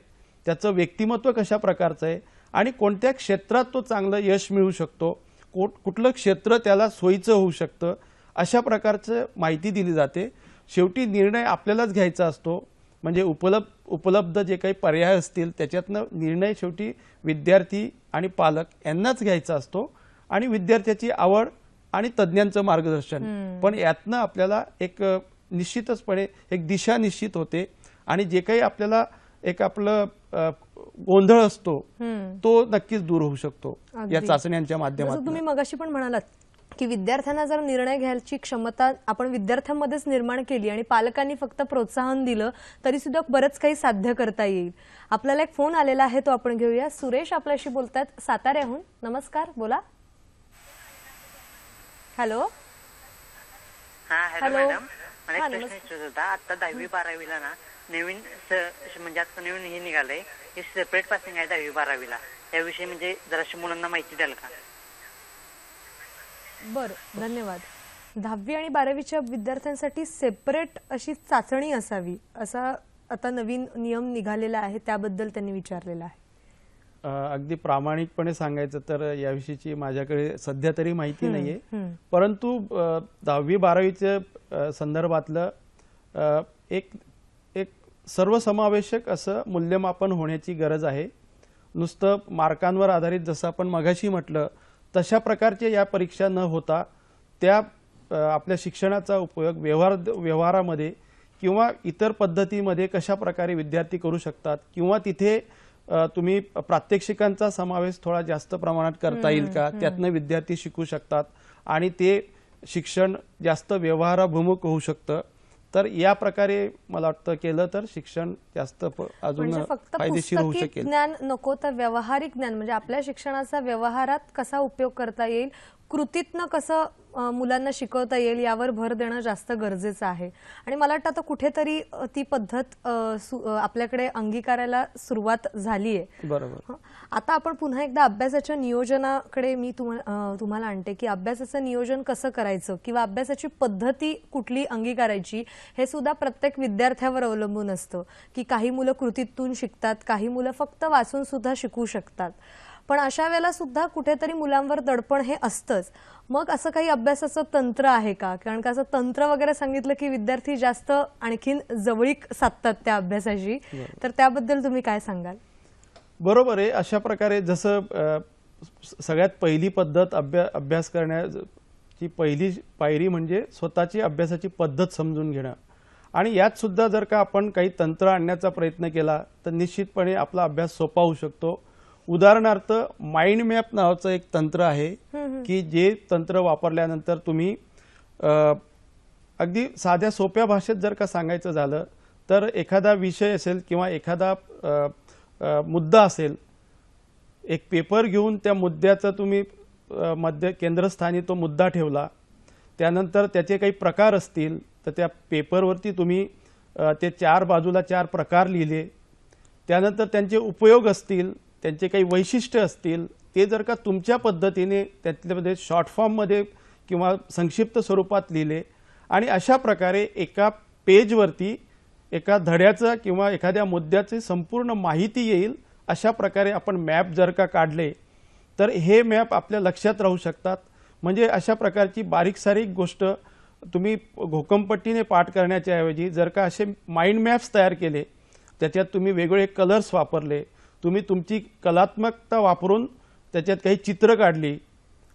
त्याचं व्यक्तिमत्व कशा प्रकारचं आहे आणि कोणत्या क्षेत्रात तो चांगलं यश मिळवू शकतो, कुठलं क्षेत्र त्याला सोयीचं होऊ शकतं, अशा प्रकारचं माहिती दिली जाते. शेवटी निर्णय आपल्यालाच घ्यायचा असतो. म्हणजे उपलब्ध जे काही पर्याय असतील त्याच्यातनं निर्णय शेवटी विद्यार्थी आणि पालक यांनाच घ्यायचा असतो, आणि विद्यार्थ्याची आवड आणि तज्ज्ञांचं मार्गदर्शन. पण यातनं आपल्याला एक निश्चितचपणे एक दिशा निश्चित होते, आणि जे काही आपल्याला एक आपलं गोंधळ असतो तो नक्कीच दूर होऊ शकतो या चाचण्यांच्या माध्यमातून. तुम्ही मगाशी पण म्हणालात की विद्यार्थ्यांना जर निर्णय घ्यायची क्षमता आपण विद्यार्थ्यांमध्येच निर्माण केली आणि पालकांनी फक्त प्रोत्साहन दिलं तरी सुद्धा बरंच काही साध्य करता येईल. आपल्याला एक फोन आलेला आहे, तो आपण घेऊया. सुरेश आपल्याशी बोलतात साताऱ्याहून. नमस्कार, बोला. हॅलो. हॅलो मॅडम, मला एक प्रश्न विचारायचा होता. आता 10वी 12वीला ना नवीन म्हणजे आता नवीन हे निघालंय, हे सेपरेट पासिंग आहे 10वी 12वीला, त्याविषयी म्हणजे जराशी मुलांना माहिती द्याल का? बरं, धन्यवाद. 10वी आणि 12वीच्या विद्यार्थ्यांसाठी सेपरेट अशी चाचणी असावी असा आता नवीन नियम निघालेला आहे, त्याबद्दल त्यांनी विचारलेलं आहे. अगदी प्रामाणिकपणे सांगायचं तर याविषयीची माझ्याकडे सध्या तरी माहिती नाहीये, परंतु 10वी 12वीच्या संदर्भातलं एक सर्वसमावेशक असं मूल्यमापन होण्याची गरज आहे. नुसतं मार्कांवर आधारित जसं आपण मगाशी म्हटलं तशा प्रकारच्या या परीक्षा न होता त्या आपल्या शिक्षणाचा उपयोग व्यवहारामध्ये किंवा इतर पद्धतीमध्ये कशा प्रकारे विद्यार्थी करू शकतात, किंवा तिथे तुम्ही प्रात्यक्षिकांचा समावेश थोडा जास्त प्रमाणात करता येईल का, त्यातनं विद्यार्थी शिकू शकतात आणि ते शिक्षण जास्त व्यवहाराभिमुख होऊ शकतं. तर या प्रकारे मला वाटतं केलं तर शिक्षण जास्त अजून फायदेशीर होऊ शकेल. ज्ञान नको तर व्यावहारिक ज्ञान, म्हणजे आपल्या शिक्षणाचा व्यवहारात कसा उपयोग करता येईल, कृतीतनं कसं मुलांना शिकवता येईल यावर भर देणं जास्त गरजेचं आहे. आणि मला वाटतं आता कुठेतरी ती पद्धत आपल्याकडे अंगीकारायला सुरुवात झाली आहे. बरोबर. आता आपण पुन्हा एकदा अभ्यासाच्या नियोजनाकडे मी तुम्हाला आणते की अभ्यासाचं नियोजन कसं करायचं किंवा अभ्यासाची पद्धती कुठली अंगीकारायची हे सुद्धा प्रत्येक विद्यार्थ्यावर अवलंबून असतं. की काही मुलं कृतीतून शिकतात, काही मुलं फक्त वाचून सुद्धा शिकू शकतात. पण अशा वेळेला सुद्धा कुठेतरी मुलांवर दडपण हे असतंच. मग असं काही अभ्यासाचं तंत्र आहे का? कारण का असं तंत्र वगैरे सांगितलं की विद्यार्थी जास्त आणखीन जवळीक साधतात त्या अभ्यासाशी, तर त्याबद्दल तुम्ही काय सांगाल? बरोबर आहे. अशा प्रकारे जसं सगळ्यात पहिली पद्धत अभ्यास करण्याची पहिली पायरी म्हणजे स्वतःची अभ्यासाची पद्धत समजून घेणं, आणि यात सुद्धा जर का आपण काही तंत्र आणण्याचा प्रयत्न केला तर निश्चितपणे आपला अभ्यास सोपा होऊ शकतो. उदाहरणार्थ माइंड मॅप नावाचं एक तंत्र आहे की जे तंत्र वापरल्यानंतर तुम्ही अगदी साध्या सोप्या भाषेत जर का सांगायचं झालं तर एखादा विषय असेल किंवा एखादा मुद्दा असेल, एक पेपर घेऊन त्या मुद्द्याचं तुम्ही केंद्रस्थानी तो मुद्दा ठेवला, त्यानंतर त्याचे काही प्रकार असतील तर त्या पेपरवरती तुम्ही ते 4 बाजूला 4 प्रकार लिहिले, त्यानंतर त्यांचे उपयोग असतील, त्यांचे काही वैशिष्ट्य असतील, ते जर का तुमच्या पद्धतीने त्यातल्यामध्ये शॉर्ट फॉर्ममध्ये किंवा संक्षिप्त स्वरूपात लिहिले आणि अशा प्रकारे एका पेजवरती एका धड्याचं किंवा एखाद्या मुद्द्याची संपूर्ण माहिती येईल अशा प्रकारे आपण मॅप जर का काढले तर हे मॅप आपल्या लक्षात राहू शकतात. म्हणजे अशा प्रकारची बारीक सारीक गोष्ट तुम्ही घोकमपट्टीने पाठ करण्याच्या ऐवजी जर का असे माइंड मॅप्स तयार केले, त्याच्यात तुम्ही वेगवेगळे कलर्स वापरले, तुम्ही तुमची कलात्मकता वापरून त्याच्यात काही चित्र काढली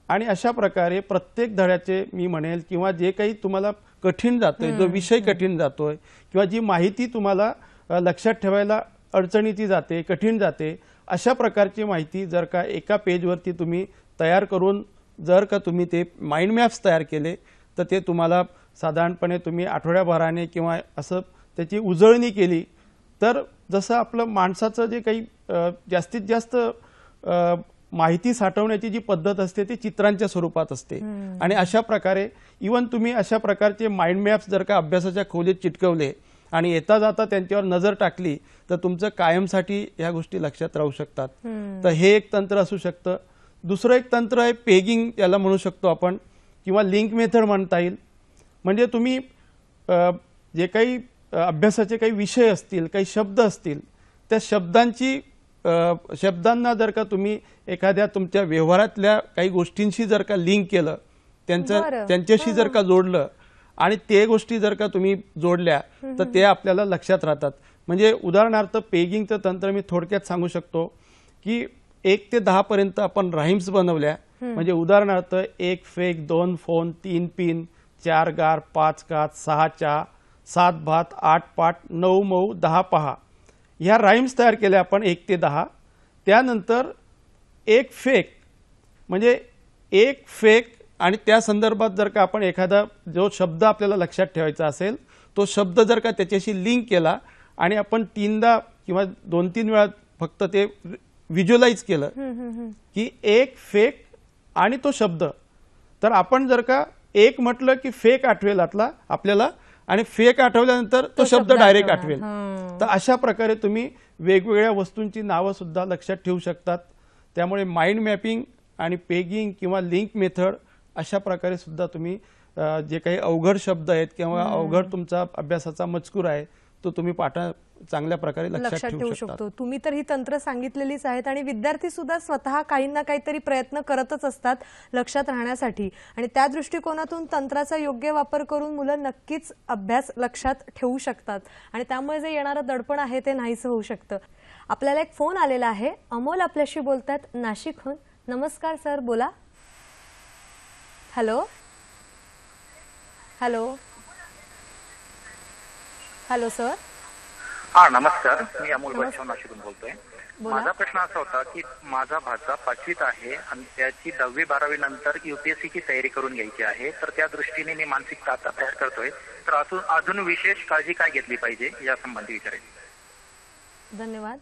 आणि अशा प्रकारे प्रत्येक धड्याचे मी म्हणेल किंवा जे काही तुम्हाला कठीण जातोय, जो विषय कठीण जातोय किंवा जी माहिती तुम्हाला लक्षात ठेवायला अडचणीची जाते, कठीण जाते, अशा प्रकारची माहिती जर का एका पेजवरती तुम्ही तयार करून जर का तुम्ही ते माइंड मॅप्स तयार केले तर ते तुम्हाला साधारणपणे तुम्ही आठवड्याभराने किंवा असं त्याची उजळणी केली तर जसं आपलं माणसाचं जे काही जास्तीत जास्त माहिती साठवण्याची जी पद्धत असते ती चित्रांच्या स्वरूपात असते. आणि अशा प्रकारे इवन तुम्ही अशा प्रकारचे माइंड मॅप्स जर का अभ्यासाच्या खोलीत चिटकवले आणि येता जाता त्यांच्यावर नजर टाकली तर तुमचं कायमसाठी ह्या गोष्टी लक्षात राहू शकतात. तर हे एक तंत्र असू शकतं. दुसरं एक तंत्र आहे पेगिंग, याला म्हणू शकतो आपण, किंवा लिंक मेथड म्हणता येईल. म्हणजे तुम्ही जे काही अभ्यासाचे काही विषय असतील, काही शब्द असतील, त्या शब्दांना जर का तुम्ही एखाद्या तुमच्या व्यवहारातल्या काही गोष्टींशी जर का लिंक केलं, त्यांच्याशी जर का जोडलं आणि ते गोष्टी जर का तुम्ही जोडल्या तर ते आपल्याला लक्षात राहतात. म्हणजे उदाहरणार्थ पेगिंगचं तंत्र मी थोडक्यात सांगू शकतो की 1 ते 10 पर्यंत आपण राईम्स बनवल्या. म्हणजे उदाहरणार्थ 1 फेक, 2 फोन, 3 पिन, 4 गार, 5 काच, 6 चहा, 7 भात, 8 पाट, 9 मऊ, 10 पहा, ह्या राईम्स तयार केल्या आपण 1 ते 10. त्यानंतर 1 फेक, म्हणजे 1 फेक आणि त्या संदर्भात जर का आपण एखादा जो शब्द आपल्याला लक्षात ठेवायचा असेल तो शब्द जर का त्याच्याशी लिंक केला आणि आपण 3दा किंवा 2-3 वेळा फक्त ते व्हिज्युअलाइज केलं की 1 फेक आणि तो शब्द, तर आपण जर का एक म्हटलं की फेक आठवेल आपल्याला आणि फेक आठवल्यानंतर तो शब्द डायरेक्ट आठवेल. तर अशा प्रकारे तुम्ही वेगवेगळ्या वस्तूंची नावं सुद्धा लक्षात ठेवू शकतात. त्यामुळे माइंड मॅपिंग आणि पेगिंग किंवा लिंक मेथड अशा प्रकारे सुद्धा तुम्ही जे काही अवघड शब्द आहेत किंवा अवघड तुमचा अभ्यासाचा मजकूर आहे तो तुम्ही चांगल्या प्रकारे लक्षात ठेवू शकतो. तुम्ही तर ही तंत्र सांगितलेलीच आहेत आणि विद्यार्थी सुद्धा स्वतः काही ना काहीतरी प्रयत्न करतच असतात लक्षात राहण्यासाठी, आणि त्या दृष्टिकोनातून तंत्राचा योग्य वापर करून मुलं नक्कीच अभ्यास लक्षात ठेवू शकतात आणि त्यामुळे जे येणारं दडपण आहे ते नाहीसं होऊ शकतं. आपल्याला एक फोन आलेला आहे. अमोल आपल्याशी बोलतात नाशिकहून. नमस्कार सर, बोला. Hello hello hello sir. हा नमस्कार, मी अमोल बच्चन नाशिकहून बोलतोय. माझा प्रश्न असा होता की माझा भाचा 5वीत आहे आणि त्याची 10वी 12वी नंतर UPSCची तयारी करून घ्यायची आहे, तर त्या दृष्टीने मी मानसिकता आता तयार करतोय, तर अजून विशेष काळजी काय घेतली पाहिजे या संबंधी विचारायचं. धन्यवाद.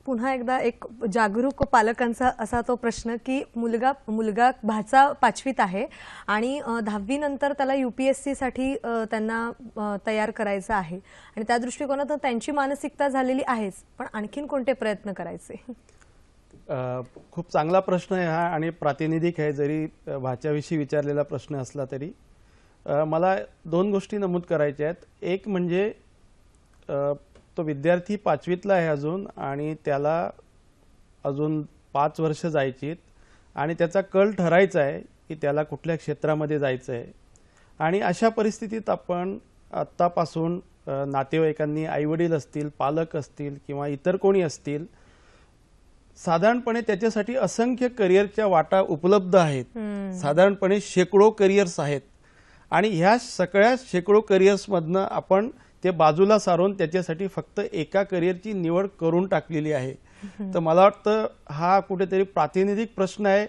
पुन्हा एकदा एक जागरूक पालकांचा असा तो प्रश्न की मुलगा भाचा 5वीत आहे आणि 10वी नंतर त्याला UPSC साठी त्यांना तयार करायचं आहे आणि त्या दृष्टिकोनातून त्यांची मानसिकता झालेली आहेच, पण आणखीन कोणते प्रयत्न करायचे? खूप चांगला प्रश्न आहे हा आणि प्रातिनिधिक आहे. जरी भाच्याविषयी विचारलेला प्रश्न असला तरी मला 2 गोष्टी नमूद करायच्या आहेत. एक म्हणजे तो विद्यार्थी 5वीतला आहे अजून आणि त्याला अजून 5 वर्ष जायची आणि त्याचा कल ठरायचा आहे की त्याला कुठल्या क्षेत्रामध्ये जायचं आहे. आणि अशा परिस्थितीत आपण आत्तापासून नातेवाईकांनी, आईवडील असतील, पालक असतील किंवा इतर कोणी असतील, साधारणपणे त्याच्यासाठी असंख्य करिअरच्या वाटा उपलब्ध आहेत. साधारणपणे शेकडो करिअर्स आहेत आणि ह्या सगळ्या शेकडो करिअर्समधनं आपण ते बाजूला सारून त्याच्यासाठी फक्त एका करिअरची निवड करून टाकलेली आहे. तर मला वाटतं हा कुठेतरी प्रातिनिधिक प्रश्न आहे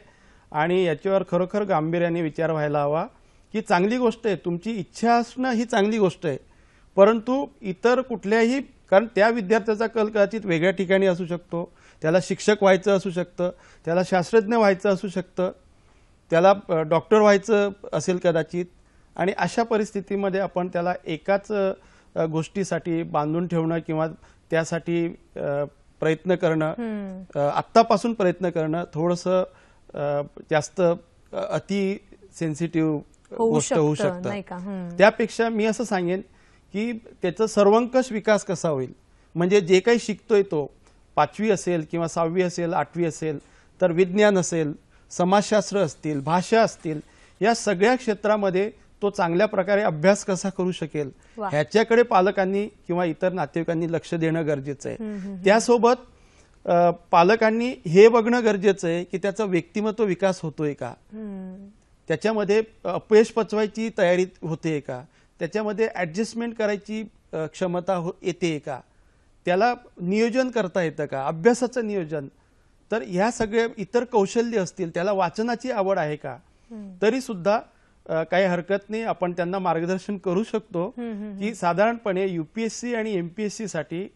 आणि याच्यावर खरोखर गांभीर्याने विचार व्हायला हवा की चांगली गोष्ट आहे, तुमची इच्छा असणं ही चांगली गोष्ट आहे, परंतु इतर कुठल्याही, कारण त्या विद्यार्थ्याचा कल कदाचित वेगळ्या ठिकाणी असू शकतो, त्याला शिक्षक व्हायचं असू शकतं, त्याला शास्त्रज्ञ व्हायचं असू शकतं, त्याला डॉक्टर व्हायचं असेल कदाचित. आणि अशा परिस्थितीमध्ये आपण त्याला एकाच गोष्टीसाठी बांधून ठेवणं किंवा त्यासाठी प्रयत्न करणं, आत्तापासून प्रयत्न करणं थोडंसं जास्त अति सेन्सिटिव्ह गोष्ट होऊ शकतं. त्यापेक्षा मी असं सांगेन की त्याचा सर्वंकष विकास कसा होईल, म्हणजे जे काही शिकतोय तो 5वी असेल किंवा 6वी असेल, 8वी असेल, तर विज्ञान असेल, समाजशास्त्र असतील, भाषा असतील, या सगळ्या क्षेत्रामध्ये तो चांगल्या प्रकारे अभ्यास कसा करू शकेल ह्याच्याकडे पालकांनी किंवा इतर नातेवाईकांनी लक्ष देणं गरजेचं आहे. त्यासोबत पालकांनी हे बघणं गरजेचं आहे की त्याचा व्यक्तिमत्व विकास होतोय का, त्याच्यामध्ये अपयश पचवायची तयारी होते का, त्याच्यामध्ये ऍडजस्टमेंट करायची क्षमता येते का, त्याला नियोजन करता येतं का, अभ्यासाचं नियोजन. तर ह्या सगळ्या इतर कौशल्य असतील, त्याला वाचनाची आवड आहे का, तरी सुद्धा काही हरकत नाही, आपण त्यांना मार्गदर्शन करू शकतो की साधारणपणे UPSC आणि MPSC साठी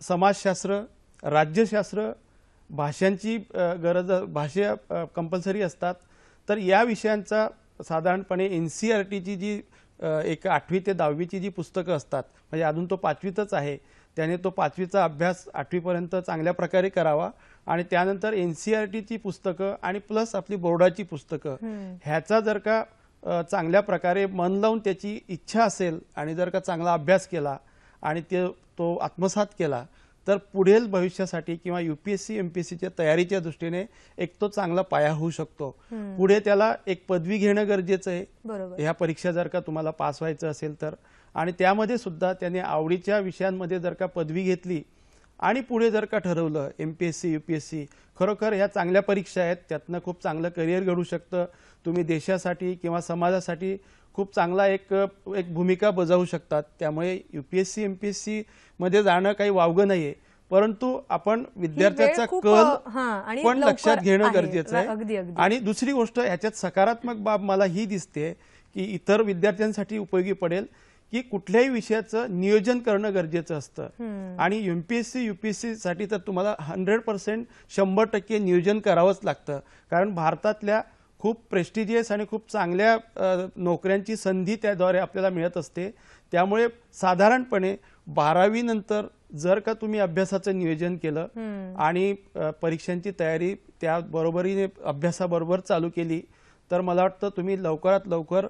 समाजशास्त्र, राज्यशास्त्र, भाषांची गरज, भाषा कंपल्सरी असतात. तर या विषयांचा साधारणपणे NCERTची जी एक 8वी ते 10वीची जी पुस्तकं असतात, म्हणजे अजून तो 5वीतच आहे, त्याने तो 5वीचा अभ्यास 8वीपर्यंत चांगल्या प्रकारे करावा आणि त्यानंतर NCERTची पुस्तकं आणि प्लस आपली बोर्डाची पुस्तकं, ह्याचा जर का चांगल्या प्रकारे मन लावून त्याची इच्छा असेल आणि जर का चांगला अभ्यास केला आणि तो आत्मसात केला, तर पुढील भविष्यासाठी किंवा UPSC MPSCच्या तयारीच्या दृष्टीने एक तो चांगला पाया होऊ शकतो. पुढे त्याला एक पदवी घेणं गरजेचं आहे, ह्या परीक्षा जर का तुम्हाला पास व्हायचं असेल तर. आणि त्यामध्ये सुद्धा त्याने आवडीच्या विषयांमध्ये जर का पदवी घेतली आणि पुढे जर का ठरवलं MPSC UPSC, खरोखर ह्या चांगल्या परीक्षा आहेत, त्यातनं खूप चांगलं करिअर घडू शकतं. तुम्ही देशासाठी किंवा समाजासाठी खूप चांगला एक भूमिका बजावू शकतात. त्यामुळे UPSC MPSC मध्ये जाणं काही वावगं नाहीये, परंतु आपण विद्यार्थ्याचा कल पण लक्षात घेणं गरजेचं आहे. आणि दुसरी गोष्ट ह्याच्यात सकारात्मक बाब मला ही दिसते की इतर विद्यार्थ्यांसाठी उपयोगी पडेल की कुठल्याही विषयाचं नियोजन करणं गरजेचं असतं. आणि MPSC UPSC साठी तर तुम्हाला 100% 100% नियोजन करावंच लागतं, कारण भारतातल्या खूप प्रेस्टिजियस आणि खूप चांगल्या नोकऱ्यांची संधी त्याद्वारे आपल्याला मिळत असते. त्यामुळे साधारणपणे 12वी नंतर जर का तुम्ही अभ्यासाचं नियोजन केलं आणि परीक्षांची तयारी त्या बरोबरीने अभ्यासाबरोबर चालू केली, तर मला वाटतं तुम्ही लवकरात लवकर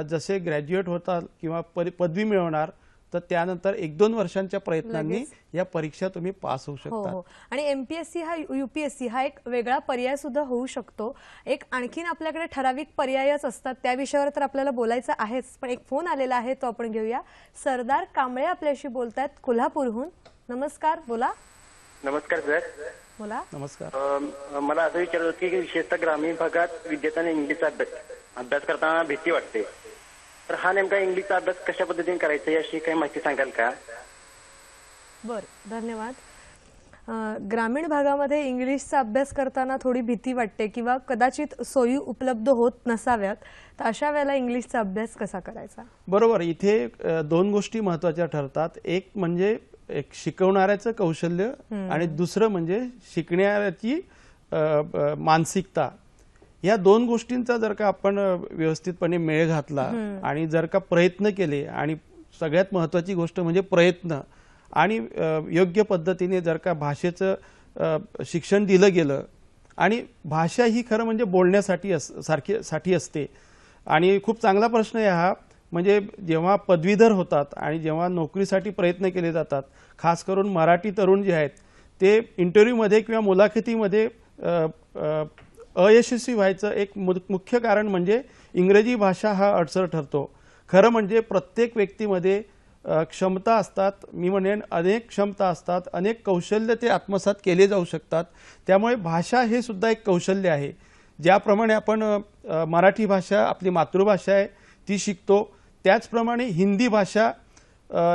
जसे ग्रॅज्युएट होताल किंवा पदवी मिळवणार, तर त्यानंतर 1-2 वर्षांच्या प्रयत्नांनी या परीक्षा तुम्ही पास होऊ शकता. आणि MPSC हा UPSC हा एक वेगळा पर्याय सुद्धा होऊ शकतो. एक आणखीन आपल्याकडे ठराविक पर्यायच असतात, त्या विषयावर तर आपल्याला बोलायचं आहेच, पण एक फोन आलेला आहे तो आपण घेऊया. सरदार कांबळे आपल्याशी बोलतायत कोल्हापूरहून. नमस्कार, बोला. नमस्कार सर. बोला. नमस्कार. मला असं विचारलं होतं की विशेषतः ग्रामीण भागात विद्यार्थ्यांना इंग्लिशचा अभ्यास करताना भीती वाटते, तर हा नेमका इंग्लिशचा अभ्यास कशा पद्धतीने करायचा याशी काही माहिती सांगाल का? बरं, धन्यवाद. ग्रामीण भागामध्ये इंग्लिशचा अभ्यास करताना थोडी भीती वाटते किंवा कदाचित सोयी उपलब्ध होत नसाव्यात, तर अशा वेळेला इंग्लिशचा अभ्यास कसा करायचा? बरोबर. इथे 2 गोष्टी महत्त्वाच्या ठरतात. एक म्हणजे एक शिकवणाऱ्याचं कौशल्य आणि दुसरं म्हणजे शिकणाऱ्याची मानसिकता. या 2 गोष्टींचा जर का आपण व्यवस्थितपणे मेळ घातला आणि जर का प्रयत्न केले, आणि सगळ्यात महत्त्वाची गोष्ट म्हणजे प्रयत्न, आणि योग्य पद्धतीने जर का भाषेचं शिक्षण दिलं गेलं, आणि भाषा ही खरं म्हणजे बोलण्यासाठी साठी असते. आणि खूप चांगला प्रश्न आहे हा. म्हणजे जेव्हा पदवीधर होतात आणि जेव्हा नोकरीसाठी प्रयत्न केले जातात, खास करून मराठी तरुण जे आहेत ते इंटरव्ह्यूमध्ये किंवा मुलाखतीमध्ये अयशस्वी व्हायचं एक मुख्य कारण म्हणजे इंग्रजी भाषा हा अडसर ठरतो. खरं म्हणजे प्रत्येक व्यक्तीमध्ये क्षमता असतात, मी म्हणेन अनेक क्षमता असतात, अनेक कौशल्य ते आत्मसात केले जाऊ शकतात. त्यामुळे भाषा हे सुद्धा एक कौशल्य आहे. ज्याप्रमाणे आपण मराठी भाषा आपली मातृभाषा आहे ती शिकतो, त्याचप्रमाणे हिंदी भाषा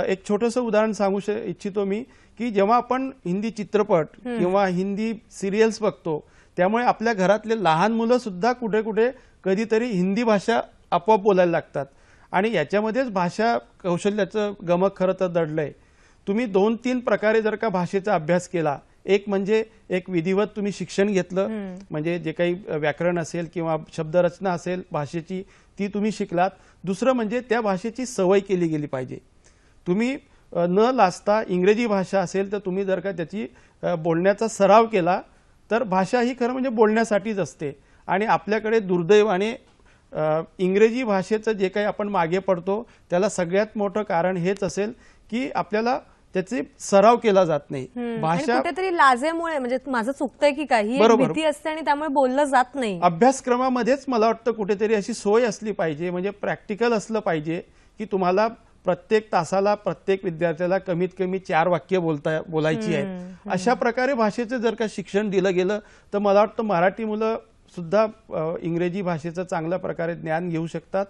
एक छोटंसं उदाहरण सांगू इच्छितो मी की जेव्हा आपण हिंदी चित्रपट किंवा हिंदी सिरियल्स बघतो त्यामुळे आपल्या घरातले लहान मुलं सुद्धा कुठे कुठे कधीतरी हिंदी भाषा आपोआप बोलायला लागतात आणि याच्यामध्येच भाषा कौशल्याचं गमक खरं तर दडलंय. तुम्ही 2-3 प्रकारे जर का भाषेचा अभ्यास केला, एक म्हणजे एक विधिवत तुम्ही शिक्षण घेतलं, म्हणजे जे काही व्याकरण असेल किंवा शब्दरचना असेल भाषेची ती तुम्ही शिकलात. दुसरं म्हणजे त्या भाषेची सवय केली गेली पाहिजे. तुम्ही न लाजता इंग्रजी भाषा असेल तर तुम्ही जर का त्याची बोलण्याचा सराव केला तर भाषा ही खरं म्हणजे बोलण्यासाठीच असते. आणि आपल्याकडे दुर्दैवाने इंग्रजी भाषेचं जे काही आपण मागे पडतो त्याला सगळ्यात मोठं कारण हेच असेल की आपल्याला त्याचे सराव केला जात नाही. भाषा कुठेतरी लाजेमुळे, म्हणजे माझं चुकतंय की काही ही भीती असते आणि त्यामुळे बोललं जात नाही. अभ्यासक्रमामध्येच मला वाटतं कुठेतरी अशी सोय असली पाहिजे, म्हणजे प्रॅक्टिकल असलं पाहिजे की तुम्हाला प्रत्येक तासाला प्रत्येक विद्यार्थ्याला कमीत कमी 4 वाक्य बोलायची आहेत. अशा प्रकारे भाषेचं जर का शिक्षण दिलं गेलं तर मला वाटतं मराठी मुलं सुद्धा इंग्रजी भाषेचं चांगल्या प्रकारे ज्ञान घेऊ शकतात.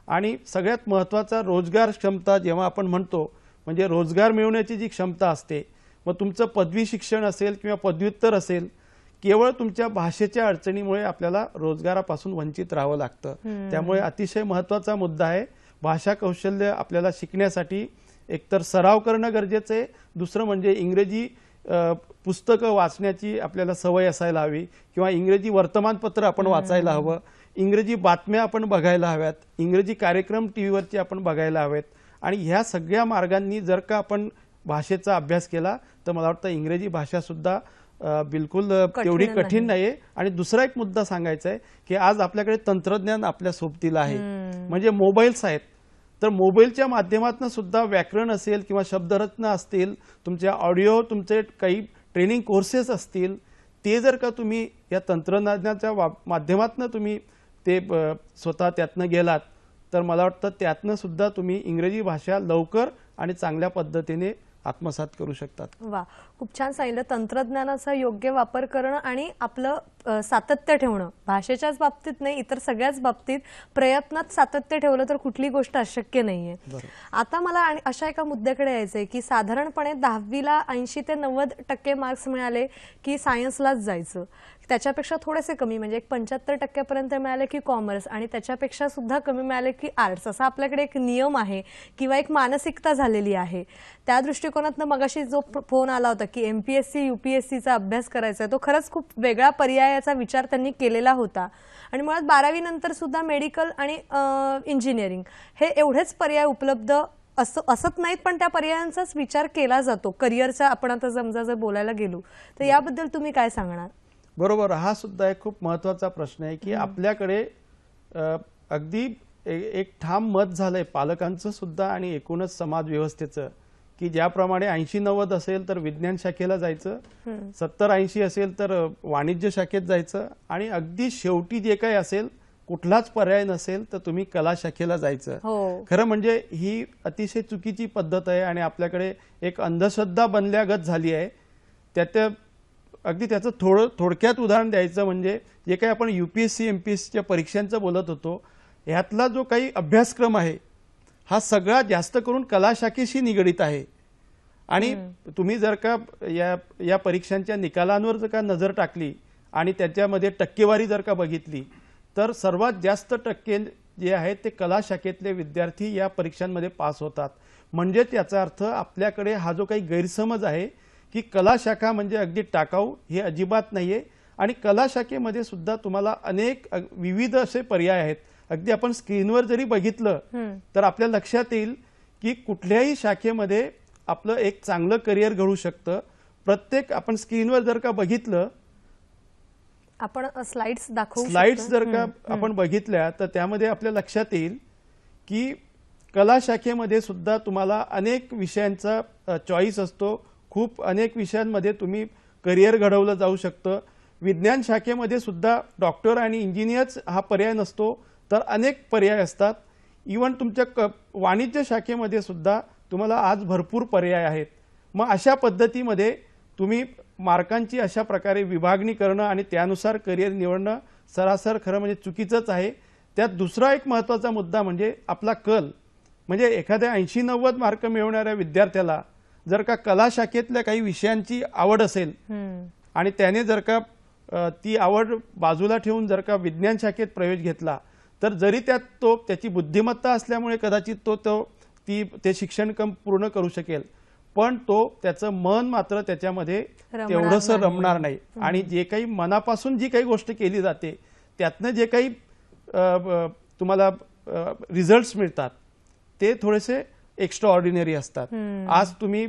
आणि सगळ्यात महत्त्वाचा रोजगार क्षमता जेव्हा आपण म्हणतो, म्हणजे रोजगार मिळवण्याची जी क्षमता असते, मग तुमचं पदवी शिक्षण असेल किंवा पदव्युत्तर असेल, केवळ तुमच्या भाषेच्या अडचणीमुळे आपल्याला रोजगारापासून वंचित राहावं लागतं. त्यामुळे अतिशय महत्त्वाचा मुद्दा आहे. भाषा कौशल्य आपल्याला शिकण्यासाठी एकतर सराव करणं गरजेचं आहे, दुसरं म्हणजे इंग्रजी पुस्तकं वाचण्याची आपल्याला सवय असायला हवी किंवा इंग्रजी वर्तमानपत्र आपण वाचायला हवं, इंग्रजी बातम्या आपण बघायला हव्यात, इंग्रजी कार्यक्रम टीव्हीवरचे आपण बघायला हवेत. आणि ह्या सगळ्या मार्गांनी जर का आपण भाषेचा अभ्यास केला तर मला वाटतं इंग्रजी भाषा सुद्धा बिलकुल तेवढी कठीण नाहीये. आणि दुसरा एक मुद्दा सांगायचा आहे की आज आपल्याकडे तंत्रज्ञान आपल्या सोबतीला आहे, म्हणजे मोबाईल्स आहेत. तर मोबाईलच्या माध्यमातून सुद्धा व्याकरण असेल किंवा शब्दरचना असतील, तुमच्या ऑडिओ तुमचे काही ट्रेनिंग कोर्सेस असतील, ते जर का तुम्ही या तंत्रज्ञानाच्या माध्यमातून तुम्ही ते स्वतः त्यातनं गेलात तर मला वाटतं त्यातनं सुद्धा तुम्ही इंग्रजी भाषा लवकर आणि चांगल्या पद्धतीने आत्मसात करू शकतात. वा, खूप छान सांगितलं. तंत्रज्ञानाचा योग्य वापर करणं आणि आपलं सातत्य ठेवणं, भाषेच्याच बाबतीत नाही इतर सगळ्याच बाबतीत प्रयत्नात सातत्य ठेवलं तर कुठली गोष्ट अशक्य नाहीये. आता मला अशा एका मुद्द्याकडे यायचंय की साधारणपणे 10वीला 80 ते 90% मार्क्स मिळाले की सायन्सलाच जायचं, त्याच्यापेक्षा थोडेसे कमी म्हणजे 75% मिळाले की कॉमर्स, आणि त्याच्यापेक्षा सुद्धा कमी मिळाले की आर्ट्स, असा आपल्याकडे एक नियम आहे किंवा एक मानसिकता झालेली आहे. त्या दृष्टिकोनातनं मगाशी जो फोन आला होता की MPSC UPSCचा अभ्यास करायचा, तो खरंच खूप वेगळ्या पर्यायाचा विचार त्यांनी केलेला होता. आणि मुळात 12वी नंतर सुद्धा मेडिकल आणि इंजिनिअरिंग हे एवढेच पर्याय उपलब्ध असत नाहीत, पण त्या पर्यायांचाच विचार केला जातो करिअरचा. आपण आता समजा जर बोलायला गेलो तर याबद्दल तुम्ही काय सांगणार? बरोबर, हा सुद्धा एक खूप महत्त्वाचा प्रश्न आहे की आपल्याकडे अगदी एक ठाम मत झालंय पालकांचं सुद्धा आणि एकूणच समाज व्यवस्थेचं की ज्याप्रमाणे 80-90 असेल तर विज्ञान शाखेला जायचं, 70-80 असेल तर वाणिज्य शाखेत जायचं, आणि अगदी शेवटी जे काही असेल कुठलाच पर्याय नसेल तर तुम्ही कला शाखेला जायचं. खरं म्हणजे ही अतिशय चुकीची पद्धत आहे आणि आपल्याकडे एक अंधश्रद्धा बनल्यागत झाली आहे. अगदी त्याचं थोडक्यात उदाहरण द्यायचं म्हणजे जे काही आपण UPSC MPSCच्या परीक्षांचं बोलत होतो, ह्यातला जो काही अभ्यासक्रम आहे हा सगळा जास्त करून कला शाखेशी निगडित आहे. आणि तुम्ही जर का या परीक्षांच्या निकालांवर जर का नजर टाकली आणि त्याच्यामध्ये टक्केवारी जर का बघितली तर सर्वात जास्त टक्के जे आहेत ते कला शाखेतले विद्यार्थी या परीक्षांमध्ये पास होतात. म्हणजे त्याचा अर्थ आपल्याकडे हा जो काही गैरसमज आहे की कला शाखा म्हणजे अगदी टाकाऊ, हे अजिबात नाहीये. आणि कला शाखेमध्ये सुद्धा तुम्हाला अनेक विविध असे पर्याय आहेत. अगदी आपण स्क्रीनवर जरी बघितलं तर आपल्या लक्षात येईल की कुठल्याही शाखेमध्ये आपलं एक चांगलं करिअर घडू शकतं. प्रत्येक आपण स्क्रीनवर जर का बघितलं, आपण स्लाइड्स जर का आपण बघितल्या तर त्यामध्ये आपल्या लक्षात येईल की कला शाखेमध्ये सुद्धा तुम्हाला अनेक विषयांचा चॉईस असतो. खूप अनेक विषयांमध्ये तुम्ही करिअर घडवलं जाऊ शकतं. विज्ञान शाखेमध्ये सुद्धा डॉक्टर आणि इंजिनियर्स हा पर्याय नसतो, तर अनेक पर्याय असतात. इवन तुमच्या वाणिज्य शाखेमध्ये सुद्धा तुम्हाला आज भरपूर पर्याय आहेत. मग अशा पद्धतीमध्ये तुम्ही मार्कांची अशा प्रकारे विभागणी करणं आणि त्यानुसार करिअर निवडणं सरासर खरं म्हणजे चुकीचंच आहे. त्यात दुसरा एक महत्त्वाचा मुद्दा म्हणजे आपला कल. म्हणजे एखाद्या 80-90 मार्क मिळवणाऱ्या विद्यार्थ्याला जर का कला शाखेतल्या काही विषयांची आवड असेल आणि त्याने जर का ती आवड बाजूला ठेवून जर का विज्ञान शाखेत प्रवेश घेतला, तर जरी त्यात त्याची बुद्धिमत्ता असल्यामुळे कदाचित ते शिक्षण पूर्ण करू शकेल, पण त्याचं मन मात्र त्याच्यामध्ये तेवढंसं रमणार नाही. आणि जे काही मनापासून जी काही गोष्ट केली जाते त्यातनं जे काही तुम्हाला रिझल्ट्स मिळतात ते थोडेसे एक्स्ट्रा ऑर्डिनरी असतात. आज तुम्ही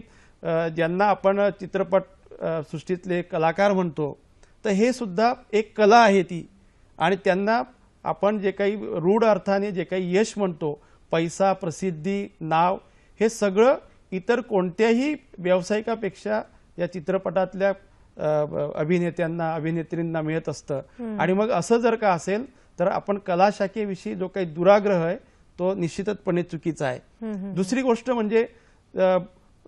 ज्यांना आपण चित्रपट सृष्टीतले कलाकार म्हणतो, तर हे सुद्धा एक कला आहे ती. आणि त्यांना आपण जे काही रूढ अर्थाने जे काही यश म्हणतो, पैसा, प्रसिद्धी, नाव, हे सगळं इतर कोणत्याही व्यावसायिकापेक्षा या चित्रपटातल्या अभिनेत्यांना, अभिनेत्रींना मिळत असतं. आणि मग असं जर का असेल तर आपण कला शाखेविषयी जो काही दुराग्रह आहे तो निश्चितपणे चुकीचा आहे. दुसरी गोष्ट म्हणजे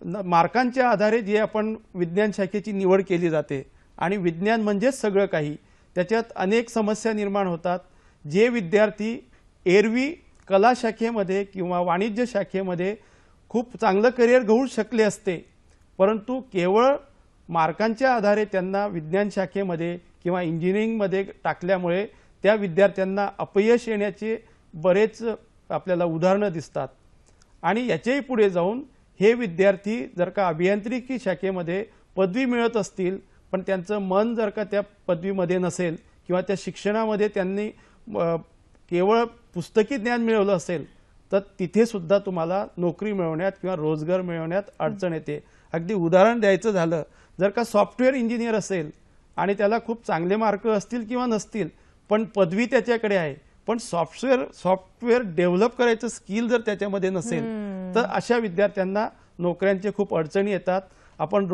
मार्कांच्या आधारे जे आपण विज्ञान शाखेची निवड केली जाते आणि विज्ञान म्हणजेच सगळं काही, त्याच्यात अनेक समस्या निर्माण होतात. जे विद्यार्थी एरवी कला शाखेमध्ये किंवा वाणिज्य शाखेमध्ये खूप चांगलं करिअर घडवू शकले असते, परंतु केवळ मार्कांच्या आधारे त्यांना विज्ञान शाखेमध्ये किंवा इंजिनिअरिंगमध्ये टाकल्यामुळे त्या विद्यार्थ्यांना अपयश येण्याचे बरेच आपल्याला उदाहरणं दिसतात. आणि याच्याही पुढे जाऊन हे विद्यार्थी जर का अभियांत्रिकी शाखेमध्ये पदवी मिळत असतील, पण त्यांचं मन जर का त्या पदवीमध्ये नसेल किंवा त्या शिक्षणामध्ये त्यांनी केवळ पुस्तकी ज्ञान मिळवलं असेल, तर तिथे सुद्धा तुम्हाला नोकरी मिळवण्यात किंवा रोजगार मिळवण्यात अडचण येते. अगदी उदाहरण द्यायचं झालं, जर का सॉफ्टवेअर इंजिनियर असेल आणि त्याला खूप चांगले मार्क असतील किंवा नसतील, पण पदवी त्याच्याकडे आहे, पण सॉफ्टवेअर डेव्हलप करायचं स्किल जर त्याच्यामध्ये नसेल, तर अशा विद्यार्थ्यांना नोकऱ्यांचे खूप अडचणी येतात. आपण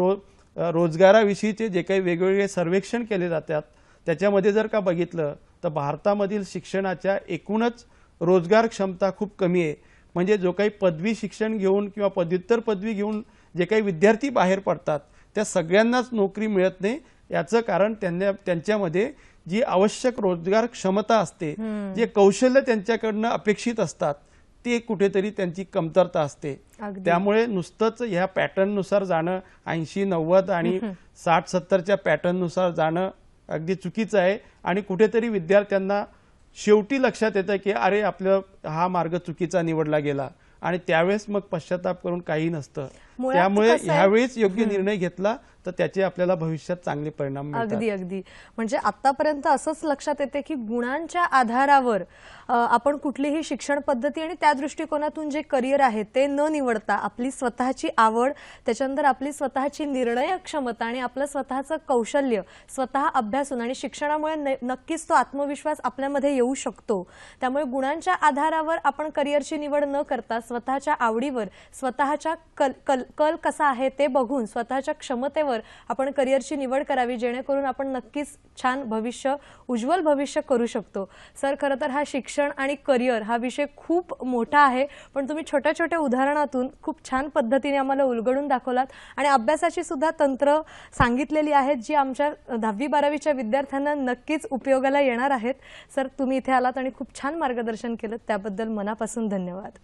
रोजगाराविषयीचे जे काही वेगवेगळे सर्वेक्षण केले जातात त्याच्यामध्ये जर का बघितलं तर भारतामधील शिक्षणाच्या एकूणच रोजगार क्षमता खूप कमी आहे. म्हणजे जो काही पदवी शिक्षण घेऊन किंवा पदव्युत्तर पदवी घेऊन जे काही विद्यार्थी बाहेर पडतात त्या सगळ्यांनाच नोकरी मिळत नाही. याचं कारण त्यांच्यामध्ये जी आवश्यक रोजगार क्षमता असते, जे कौशल्य त्यांच्याकडनं अपेक्षित असतात, ते कुठेतरी त्यांची कमतरता असते. त्यामुळे नुसतंच ह्या पॅटर्ननुसार जाणं, 80-90 आणि 60-70च्या पॅटर्ननुसार जाणं अगदी चुकीचं आहे. आणि कुठेतरी विद्यार्थ्यांना शेवटी लक्षात येतं की अरे आपलं हा मार्ग चुकीचा निवडला गेला, आणि त्यावेळेस मग पश्चाताप करून काही नसतं. त्यामुळे ह्यावेळेस योग्य निर्णय घेतला तर त्याचे आपल्याला भविष्यात चांगले परिणाम मिळतात. अगदी म्हणजे आतापर्यंत असंच लक्षात येते की गुणांच्या आधारावर आपण कुठलीही शिक्षण पद्धती आणि त्या दृष्टिकोनातून जे करिअर आहे ते न निवडता आपली स्वतःची आवड, त्याच्यानंतर आपली स्वतःची निर्णय क्षमता आणि आपलं स्वतःचं कौशल्य स्वतः अभ्यासून आणि शिक्षणामुळे नक्कीच तो आत्मविश्वास आपल्यामध्ये येऊ शकतो. त्यामुळे गुणांच्या आधारावर आपण करिअरची निवड न करता स्वतःच्या आवडीवर, स्वतःच्या कल कसा आहे ते बघून स्वतःच्या क्षमतेवर आपण करिअरची निवड करावी, जेणेकरून आपण नक्कीच छान भविष्य, उज्ज्वल भविष्य करू शकतो. सर, खरं तर हा शिक्षण आणि करिअर हा विषय खूप मोठा आहे, पण तुम्ही छोट्या छोट्या उदाहरणातून खूप छान पद्धतीने आम्हाला उलगडून दाखवलात आणि अभ्यासाची सुद्धा तंत्र सांगितलेली आहेत जी आमच्या 10वी-12वीच्या विद्यार्थ्यांना नक्कीच उपयोगाला येणार आहेत. सर, तुम्ही इथे आलात आणि खूप छान मार्गदर्शन केलं, त्याबद्दल मनापासून धन्यवाद.